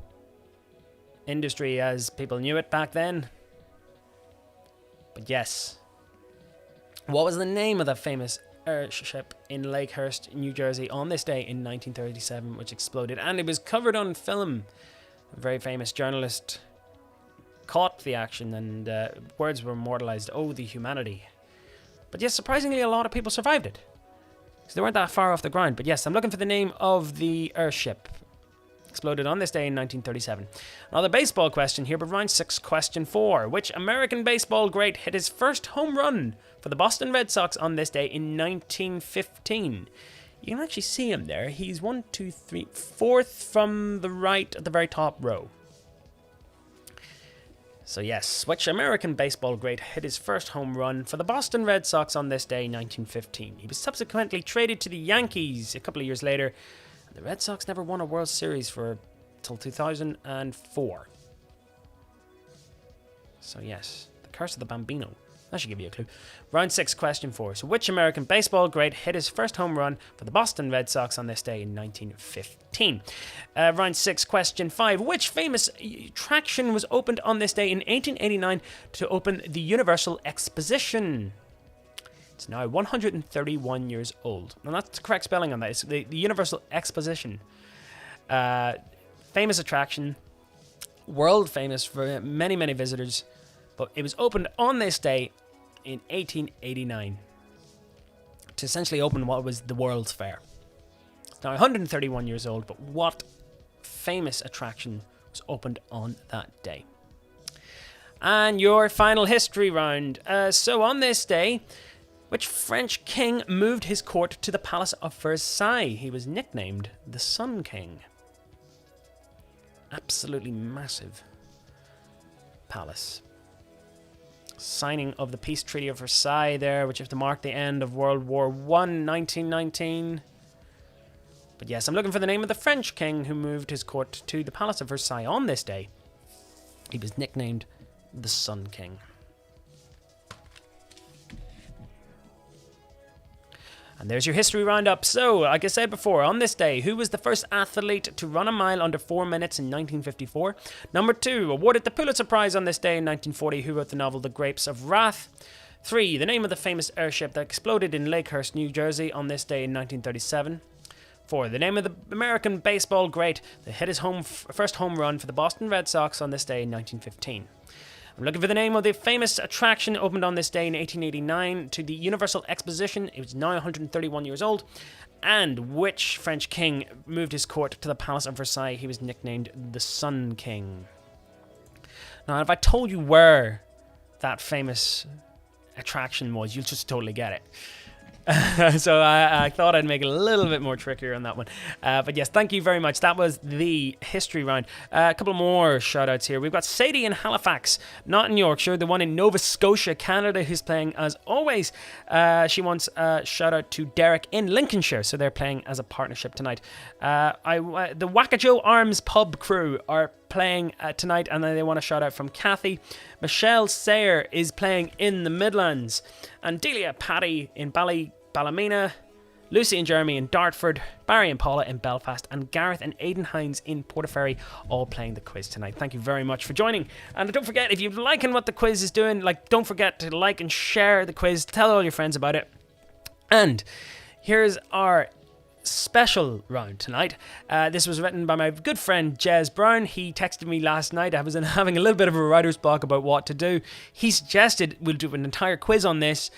industry as people knew it back then. But yes, what was the name of that famous airship in Lakehurst, New Jersey on this day in 1937, which exploded? And it was covered on film. A very famous journalist caught the action, and words were immortalized. Oh, the humanity. But yes, surprisingly, a lot of people survived it, because they weren't that far off the ground. But yes, I'm looking for the name of the airship. Exploded on this day in 1937. Another baseball question here, but round 6, question 4. Which American baseball great hit his first home run for the Boston Red Sox on this day in 1915? You can actually see him there. He's 1, 2, 3, 4th from the right at the very top row. So yes, which American baseball great hit his first home run for the Boston Red Sox on this day, 1915? He was subsequently traded to the Yankees a couple of years later. The Red Sox never won a World Series till 2004. So yes, the curse of the Bambino. That should give you a clue. Round 6, question 4. So which American baseball great hit his first home run for the Boston Red Sox on this day in 1915? Round 6, question 5. Which famous attraction was opened on this day in 1889 to open the Universal Exposition? It's now 131 years old. And that's the correct spelling on that. It's the Universal Exposition. Famous attraction. World famous for many, many visitors. But it was opened on this day in 1889 to essentially open what was the World's Fair. It's now 131 years old, but what famous attraction was opened on that day? And your final history round. So on this day, which French king moved his court to the Palace of Versailles? He was nicknamed the Sun King. Absolutely massive palace. Signing of the Peace Treaty of Versailles there, which is to mark the end of World War I, 1919. But yes, I'm looking for the name of the French king who moved his court to the Palace of Versailles on this day. He was nicknamed the Sun King. And there's your history roundup. So, like I said before, on this day, who was the first athlete to run a mile under 4 minutes in 1954? Number 2, awarded the Pulitzer Prize on this day in 1940, who wrote the novel The Grapes of Wrath? 3, the name of the famous airship that exploded in Lakehurst, New Jersey on this day in 1937. 4, the name of the American baseball great that hit his first home run for the Boston Red Sox on this day in 1915. I'm looking for the name of the famous attraction opened on this day in 1889 to the Universal Exposition. It was now 131 years old. And which French king moved his court to the Palace of Versailles? He was nicknamed the Sun King. Now, if I told you where that famous attraction was, you'll just totally get it. So I thought I'd make it a little bit more trickier on that one. But yes, thank you very much. That was the history round. A couple more shout outs here. We've got Sadie in Halifax, not in Yorkshire, the one in Nova Scotia, Canada, who's playing as always. She wants a shout out to Derek in Lincolnshire. So they're playing as a partnership tonight. The Wackajo Arms Pub crew are playing tonight, and then they want a shout out from Kathy. Michelle Sayer is playing in the Midlands, and Delia Paddy in Ballymena, Lucy and Jeremy in Dartford, Barry and Paula in Belfast, and Gareth and Aidan Hines in Portaferry, all playing the quiz tonight. Thank you very much for joining. And don't forget, if you're liking what the quiz is doing, don't forget to like and share the quiz, tell all your friends about it. And here's our special round tonight. This was written by my good friend Jez Brown. He texted me last night. I was having a little bit of a writer's block about what to do. He suggested we'll do an entire quiz on this,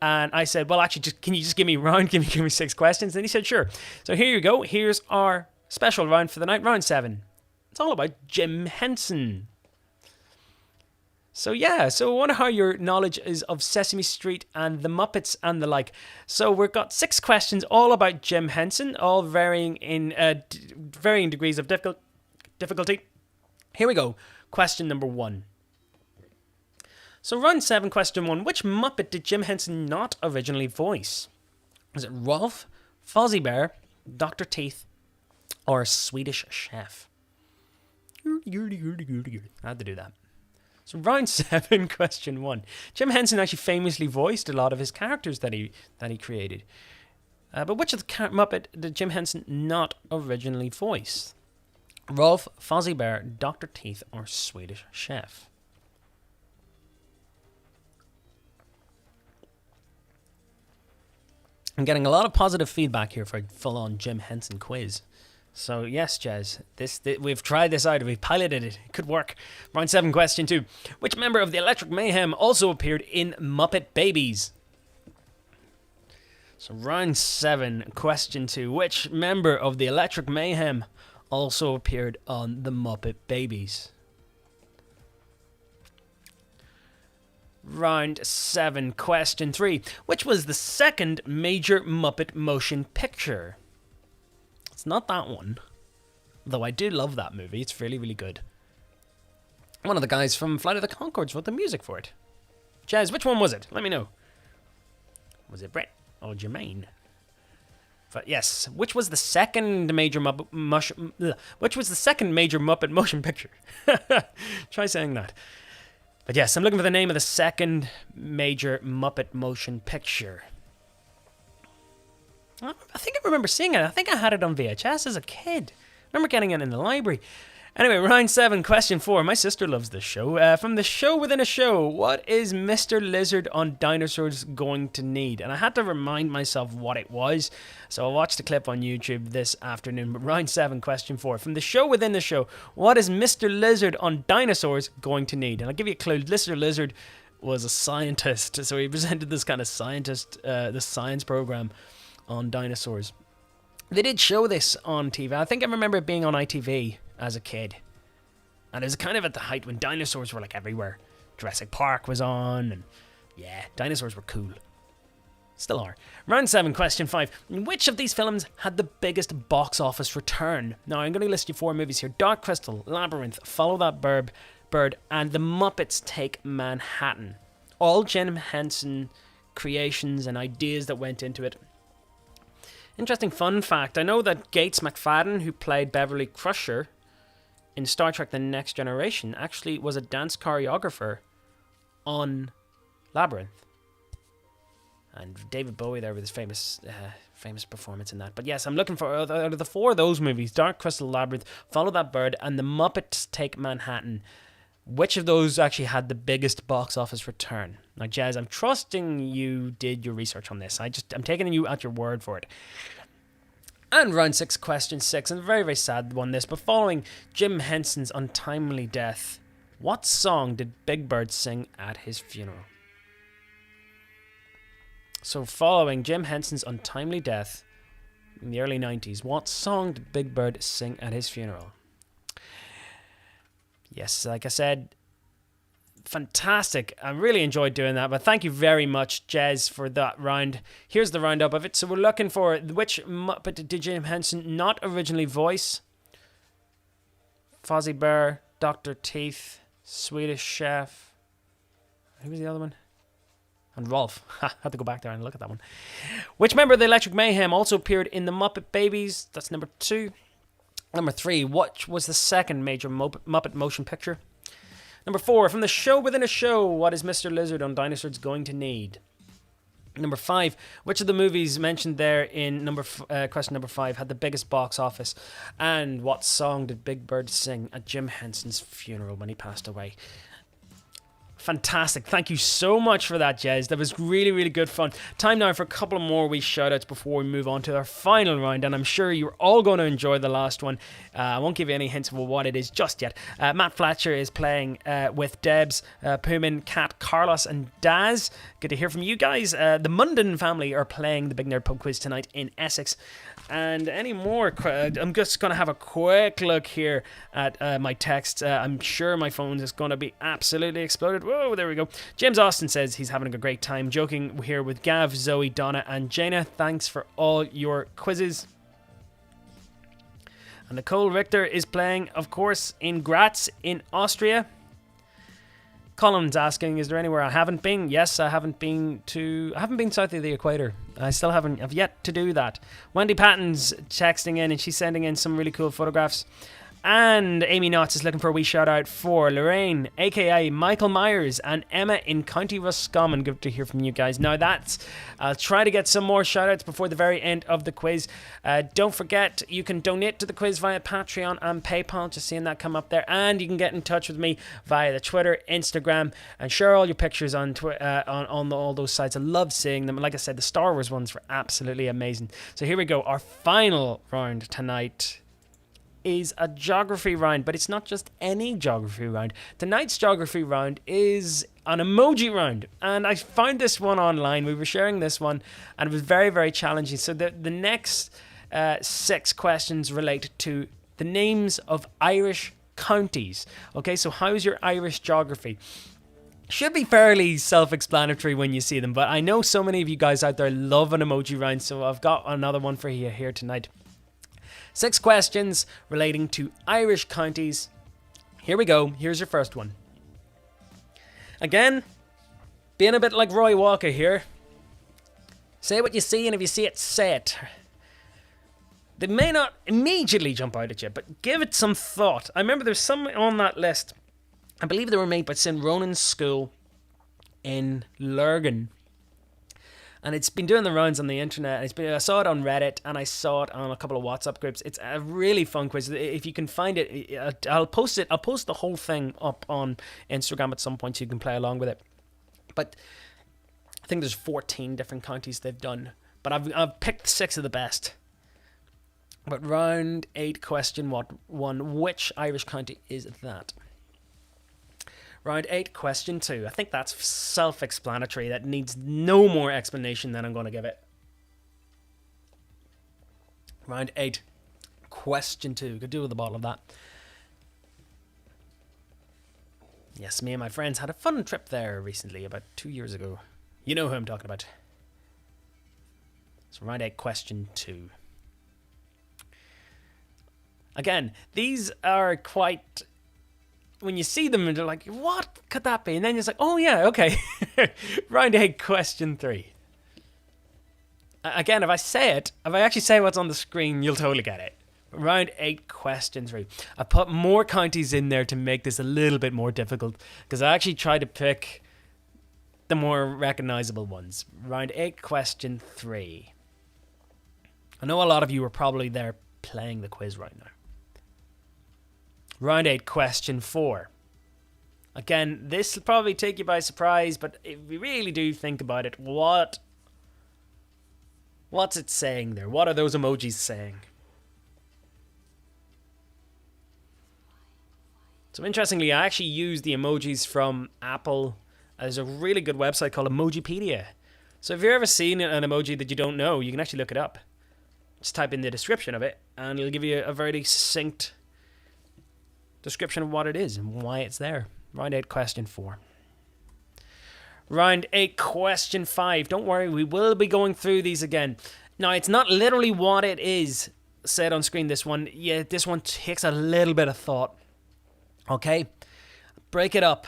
and I said, well, actually, can you just give me a round? Give me 6 questions? And he said, sure. So here you go. Here's our special round for the night, round 7. It's all about Jim Henson. So yeah, so I wonder how your knowledge is of Sesame Street and the Muppets and the like. So we've got 6 questions all about Jim Henson, all varying in varying degrees of difficulty. Here we go. Question number 1. So round 7, question 1. Which Muppet did Jim Henson not originally voice? Was it Rolf, Fozzie Bear, Dr. Teeth, or Swedish Chef? I had to do that. So round 7, question 1. Jim Henson actually famously voiced a lot of his characters that he created. But which of the Muppet did Jim Henson not originally voice? Rolf, Fozzie Bear, Dr. Teeth, or Swedish Chef? I'm getting a lot of positive feedback here for a full-on Jim Henson quiz. So yes, Jez, we've tried this out. We've piloted it. It could work. Round 7, question 2. Which member of the Electric Mayhem also appeared in Muppet Babies? So round 7, question 2. Which member of the Electric Mayhem also appeared on the Muppet Babies? Round 7, question 3. Which was the second major Muppet motion picture? It's not that one, though I do love that movie. It's really, really good. One of the guys from Flight of the Conchords wrote the music for it. Jez, which one was it? Let me know. Was it Brett or Jermaine? But yes, which was the second major Muppet motion picture? Try saying that. But yes, I'm looking for the name of the second major Muppet motion picture. I think I remember seeing it. I think I had it on VHS as a kid. I remember getting it in the library. Anyway, round 7, question 4. My sister loves this show. From the show within a show, what is Mr. Lizard on Dinosaurs going to need? And I had to remind myself what it was, so I watched the clip on YouTube this afternoon. But round 7, question 4. From the show within the show, what is Mr. Lizard on Dinosaurs going to need? And I'll give you a clue. Mr. Lizard was a scientist, so he presented this kind of this science program on dinosaurs. They did show this on TV. I think I remember it being on ITV as a kid. And it was kind of at the height when dinosaurs were like everywhere. Jurassic Park was on, and yeah, dinosaurs were cool. Still are. Round 7, question 5. Which of these films had the biggest box office return? Now, I'm going to list you 4 movies here. Dark Crystal, Labyrinth, Follow That Bird, and The Muppets Take Manhattan. All Jim Henson creations and ideas that went into it. Interesting fun fact, I know that Gates McFadden, who played Beverly Crusher in Star Trek The Next Generation, actually was a dance choreographer on Labyrinth. And David Bowie there with his famous performance in that. But yes, I'm looking for, out of the 4 of those movies, Dark Crystal, Labyrinth, Follow That Bird, and The Muppets Take Manhattan, which of those actually had the biggest box office return? Now, Jez, I'm trusting you did your research on this. I'm taking you at your word for it. And round 6, question 6, and a very, very sad one this, but following Jim Henson's untimely death, what song did Big Bird sing at his funeral? So following Jim Henson's untimely death in the early 90s, what song did Big Bird sing at his funeral? Yes, like I said, fantastic. I really enjoyed doing that, but thank you very much, Jez, for that round. Here's the roundup of it. So we're looking for which Muppet did Jim Henson not originally voice? Fozzie Bear, Dr. Teeth, Swedish Chef. Who was the other one? And Rolf. Had to go back there and look at that one. Which member of the Electric Mayhem also appeared in the Muppet Babies? That's number 2. Number 3, what was the second major Muppet motion picture? Number 4, from the show within a show, what is Mr. Lizard on Dinosaurs going to need? Number 5, which of the movies mentioned there in question number 5 had the biggest box office? And what song did Big Bird sing at Jim Henson's funeral when he passed away? Fantastic. Thank you so much for that, Jez. That was really, really good fun. Time now for a couple of more wee shout-outs before we move on to our final round, and I'm sure you're all going to enjoy the last one. I won't give you any hints of what it is just yet. Matt Fletcher is playing with Debs, Pumin, Kat, Carlos, and Daz. Good to hear from you guys. The Munden family are playing the Big Nerd Pub Quiz tonight in Essex. And any more, I'm just going to have a quick look here at my texts. I'm sure my phone is going to be absolutely exploded. Whoa, there we go. James Austin says he's having a great time. Joking here with Gav, Zoe, Donna, and Jaina. Thanks for all your quizzes. And Nicole Richter is playing, of course, in Graz in Austria. Colin's asking, is there anywhere I haven't been? Yes, I haven't been south of the equator. I've yet to do that. Wendy Patton's texting in and she's sending in some really cool photographs. And Amy Knotts is looking for a wee shout out for Lorraine, aka Michael Myers, and Emma in County Roscommon. Good to hear from you guys. Now I'll try to get some more shout outs before the very end of the quiz. Don't forget, you can donate to the quiz via Patreon and PayPal. Just seeing that come up there. And you can get in touch with me via the Twitter, Instagram, and share all your pictures on all those sites. I love seeing them. Like I said, the Star Wars ones were absolutely amazing. So here we go. Our final round tonight is a geography round, but it's not just any geography round. Tonight's geography round is an emoji round, and I found this one online. We were sharing this one, and it was very, very challenging. So the next 6 questions relate to the names of Irish counties. Okay, so how's your Irish geography? Should be fairly self-explanatory when you see them, but I know so many of you guys out there love an emoji round, so I've got another one for you here tonight. 6 questions relating to Irish counties. Here we go. Here's your first one. Again, being a bit like Roy Walker here. Say what you see, and if you see it, say it. They may not immediately jump out at you, but give it some thought. I remember there's some on that list. I believe they were made by St. Ronan's School in Lurgan. And it's been doing the rounds on the internet. I saw it on Reddit, and I saw it on a couple of WhatsApp groups. It's a really fun quiz. If you can find it, I'll post it. I'll post the whole thing up on Instagram at some point so you can play along with it. But I think there's 14 different counties they've done. But I've picked 6 of the best. But round 8, question 1. Which Irish county is that? Round 8, question 2. I think that's self-explanatory. That needs no more explanation than I'm going to give it. Round 8, question 2. Could do with a bottle of that. Yes, me and my friends had a fun trip there recently, about 2 years ago. You know who I'm talking about. So round 8, question 2. Again, these are quite... When you see them and they're like, what could that be? And then you're like, oh yeah, okay. Round 8, question 3. Again, if I actually say what's on the screen, you'll totally get it. Round 8, question 3. I put more counties in there to make this a little bit more difficult, because I actually tried to pick the more recognizable ones. Round 8, question 3. I know a lot of you are probably there playing the quiz right now. Round 8, question 4. Again, this will probably take you by surprise, but if you really do think about it, what's it saying there? What are those emojis saying? So interestingly, I actually use the emojis from Apple. There's a really good website called Emojipedia. So if you've ever seen an emoji that you don't know, you can actually look it up. Just type in the description of it, and it'll give you a very succinct description of what it is and why it's there. Round 8, question 4. Round 8, question 5. Don't worry, we will be going through these again. Now, it's not literally what it is said on screen, this one. Yeah, this one takes a little bit of thought. Okay? Break it up.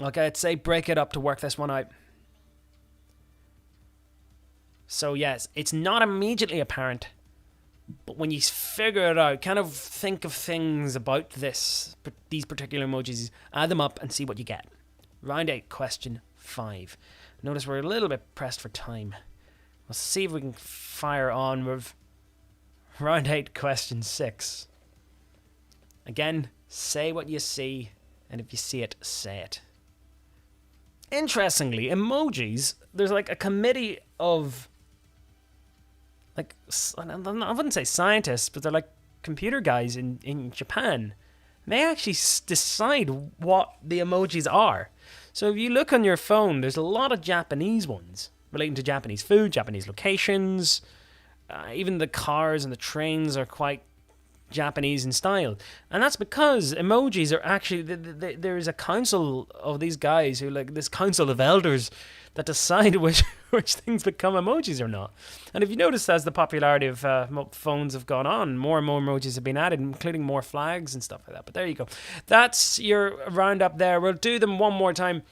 Okay, I'd say break it up to work this one out. So, yes, it's not immediately apparent. But when you figure it out, kind of think of things about these particular emojis, add them up and see what you get. Round 8, question 5. Notice we're a little bit pressed for time. We'll see if we can fire on with round 8, question 6. Again, say what you see, and if you see it, say it. interestingly, emojis, there's like a committee of, like, I wouldn't say scientists, but they're like computer guys in Japan. They actually decide what the emojis are. So if you look on your phone, there's a lot of Japanese ones relating to Japanese food, Japanese locations. Even the cars and the trains are quite Japanese in style. And that's because emojis are actually, there is a council of these guys who, like, this council of elders that decide which things become emojis or not. And if you notice, as the popularity of phones have gone on, more and more emojis have been added, including more flags and stuff like that. But there you go. That's your roundup there. We'll do them one more time.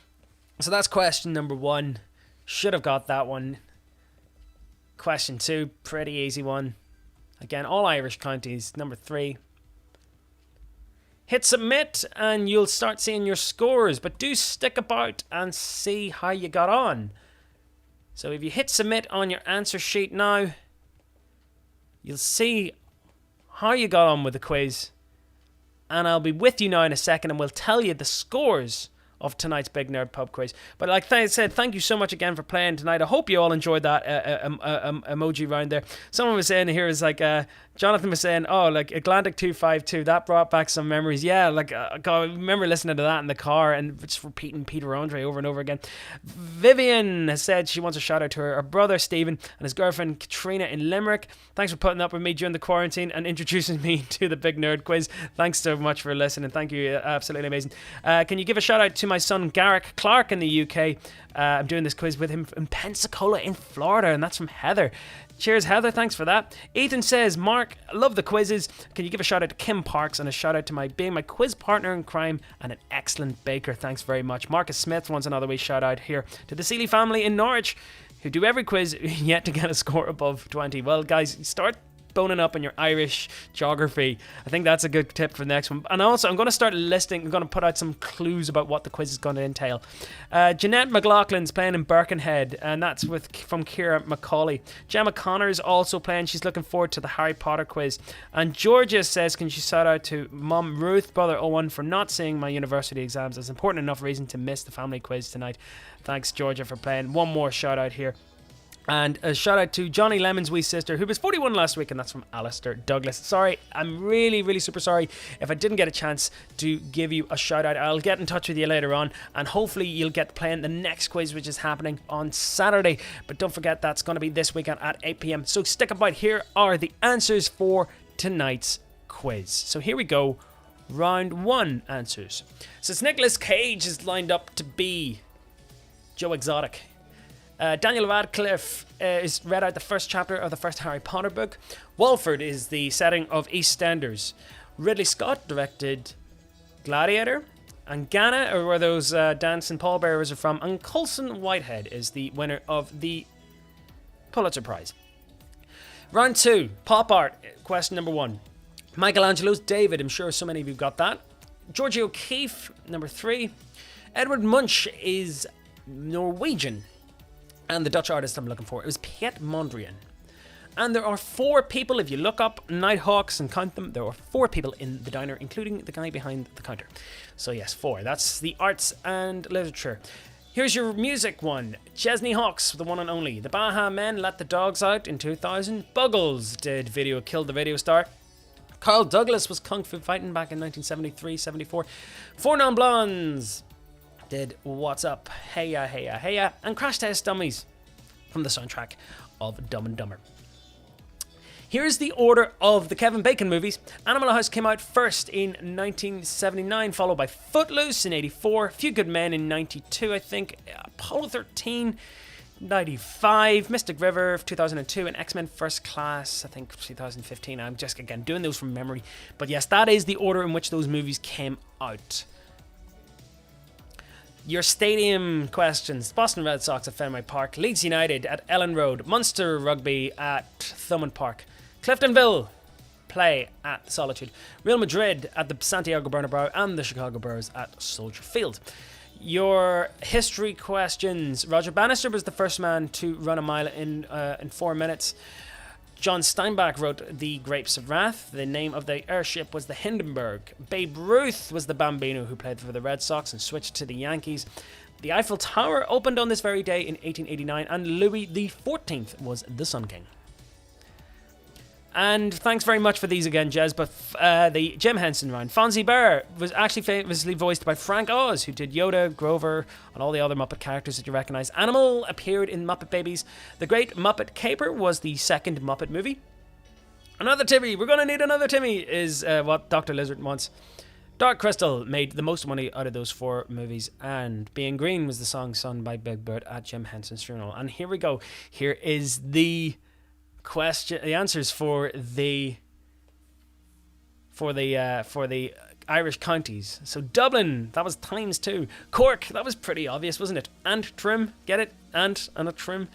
So that's question number 1. Should have got that one. Question 2, pretty easy one. Again, all Irish counties. Number 3. Hit submit and you'll start seeing your scores, but do stick about and see how you got on. So if you hit submit on your answer sheet now, you'll see how you got on with the quiz. And I'll be with you now in a second and we'll tell you the scores of tonight's Big Nerd Pub Quiz. But like I said, thank you so much again for playing tonight. I hope you all enjoyed that emoji round there. Someone was saying here is like, Jonathan was saying, oh, like Atlantic 252, that brought back some memories. Yeah, like, God, I remember listening to that in the car and just repeating Peter Andre over and over again. Vivian has said she wants a shout out to her brother Stephen and his girlfriend Katrina in Limerick. Thanks for putting up with me during the quarantine and introducing me to the Big Nerd Quiz. Thanks so much for listening. Thank you. Absolutely amazing. Can you give a shout out to my son Garrick Clark in the UK? I'm doing this quiz with him in Pensacola in Florida, and that's from Heather. Cheers, Heather. Thanks for that. Ethan says, Mark, I love the quizzes. Can you give a shout out to Kim Parks and a shout out to being my quiz partner in crime and an excellent baker? Thanks very much. Marcus Smith wants another wee shout out here to the Seeley family in Norwich who do every quiz yet to get a score above 20. Well, guys, start boning up in your Irish geography. I think that's a good tip for the next one. And also, I'm going to start listing, I'm going to put out some clues about what the quiz is going to entail. Jeanette McLaughlin's playing in Birkenhead, and that's from Ciara Macaulay. Gemma Connor's also playing. She's looking forward to the Harry Potter quiz. And Georgia says, can she shout out to Mum Ruth, Brother Owen, for not seeing my university exams as important enough reason to miss the family quiz tonight. Thanks, Georgia, for playing. One more shout out here. And a shout out to Johnny Lemon's wee sister, who was 41 last week, and that's from Alistair Douglas. Sorry, I'm really, really super sorry if I didn't get a chance to give you a shout out. I'll get in touch with you later on, and hopefully you'll get playing the next quiz, which is happening on Saturday. But don't forget, that's going to be this weekend at 8 p.m. So stick about. Here are the answers for tonight's quiz. So here we go. Round 1 answers. Since Nicolas Cage is lined up to be Joe Exotic, Daniel Radcliffe is read out the first chapter of the first Harry Potter book. Walford is the setting of EastEnders. Ridley Scott directed Gladiator. And Ghana are where those dancing pallbearers are from. And Colson Whitehead is the winner of the Pulitzer Prize. Round 2, pop art. Question number 1. Michelangelo's David. I'm sure so many of you got that. Georgie O'Keeffe, number 3. Edward Munch is Norwegian. And the Dutch artist I'm looking for, it was Piet Mondrian. And there are 4 people, if you look up Nighthawks and count them, there are 4 people in the diner, including the guy behind the counter. So yes, 4. That's the arts and literature. Here's your music one. Chesney Hawkes, the one and only. The Baha Men Let the Dogs Out in 2000. Buggles did Killed the Video Star. Carl Douglas was Kung Fu Fighting back in 1973-74. 4 Non-Blondes did What's Up, Hey Ya, Hey Ya, Hey Ya, and Crash Test Dummies from the soundtrack of Dumb and Dumber. Here's the order of the Kevin Bacon movies. Animal House came out first in 1979, followed by Footloose in 84, Few Good Men in 92, I think, Apollo 13, 95, Mystic River 2002, and X-Men First Class, I think 2015. I'm just, again, doing those from memory. But yes, that is the order in which those movies came out. Your stadium questions. Boston Red Sox at Fenway Park. Leeds United at Ellen Road. Munster Rugby at Thomond Park. Cliftonville play at Solitude. Real Madrid at the Santiago Bernabeu and the Chicago Bears at Soldier Field. Your history questions. Roger Bannister was the first man to run a mile in 4 minutes. John Steinbeck wrote The Grapes of Wrath. The name of the airship was the Hindenburg. Babe Ruth was the Bambino who played for the Red Sox and switched to the Yankees. The Eiffel Tower opened on this very day in 1889, and Louis the 14th was the Sun King. And thanks very much for these again, Jez. But the Jim Henson round. Fonzie Bear was actually famously voiced by Frank Oz, who did Yoda, Grover, and all the other Muppet characters that you recognise. Animal appeared in Muppet Babies. The Great Muppet Caper was the second Muppet movie. Another Timmy. We're going to need another Timmy is what Dr. Lizard wants. Dark Crystal made the most money out of those 4 movies, and Being Green was the song sung by Big Bird at Jim Henson's funeral. And here we go. Here is the answers for the Irish counties. So Dublin, that was ×2. Cork, that was pretty obvious, wasn't it? Antrim, get it? Ant and a trim.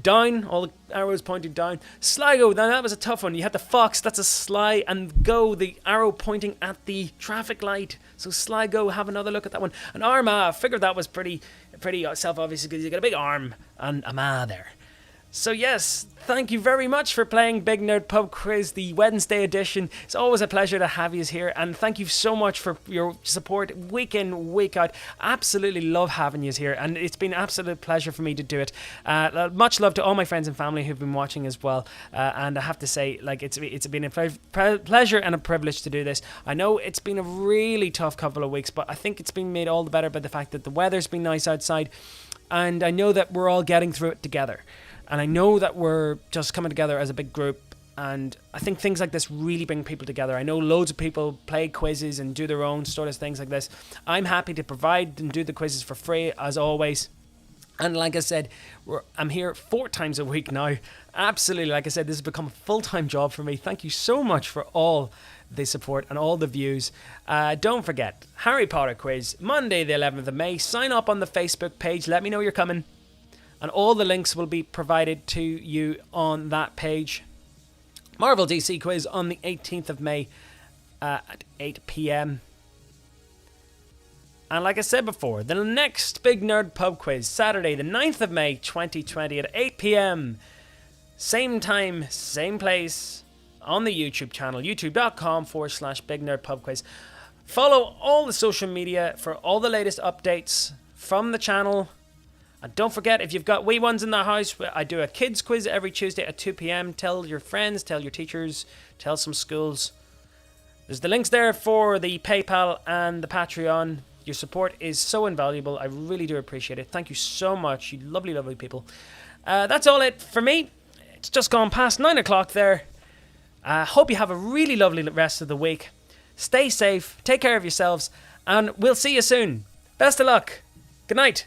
Down, all the arrows pointing down. Sligo, now that was a tough one. You had the fox, that's a sly, and go, the arrow pointing at the traffic light. So Sligo, have another look at that one. And Armagh, I figured that was pretty self-obvious because you got a big arm and a ma there. So yes, thank you very much for playing Big Nerd Pub Quiz, the Wednesday edition. It's always a pleasure to have you here, and thank you so much for your support week in, week out. Absolutely love having you here, and it's been an absolute pleasure for me to do it. Much love to all my friends and family who've been watching as well, and I have to say, like, it's been a pleasure and a privilege to do this. I know it's been a really tough couple of weeks, but I think it's been made all the better by the fact that the weather's been nice outside, and I know that we're all getting through it together. And I know that we're just coming together as a big group, and I think things like this really bring people together. I know loads of people play quizzes and do their own sort of things like this. I'm happy to provide and do the quizzes for free, as always. And like I said, I'm here 4 times a week now. Absolutely, like I said, this has become a full-time job for me. Thank you so much for all the support and all the views. Don't forget, Harry Potter quiz, Monday the 11th of May. Sign up on the Facebook page. Let me know you're coming. And all the links will be provided to you on that page. Marvel DC quiz on the 18th of May at 8 p.m. And like I said before, the next Big Nerd Pub Quiz, Saturday the 9th of May 2020 at 8 p.m. Same time, same place, on the YouTube channel, youtube.com/Big Nerd Pub Quiz. Follow all the social media for all the latest updates from the channel. And don't forget, if you've got wee ones in the house, I do a kids quiz every Tuesday at 2 p.m. Tell your friends, tell your teachers, tell some schools. There's the links there for the PayPal and the Patreon. Your support is so invaluable. I really do appreciate it. Thank you so much, you lovely, lovely people. That's all it for me. It's just gone past 9 o'clock there. Hope you have a really lovely rest of the week. Stay safe, take care of yourselves, and we'll see you soon. Best of luck. Good night.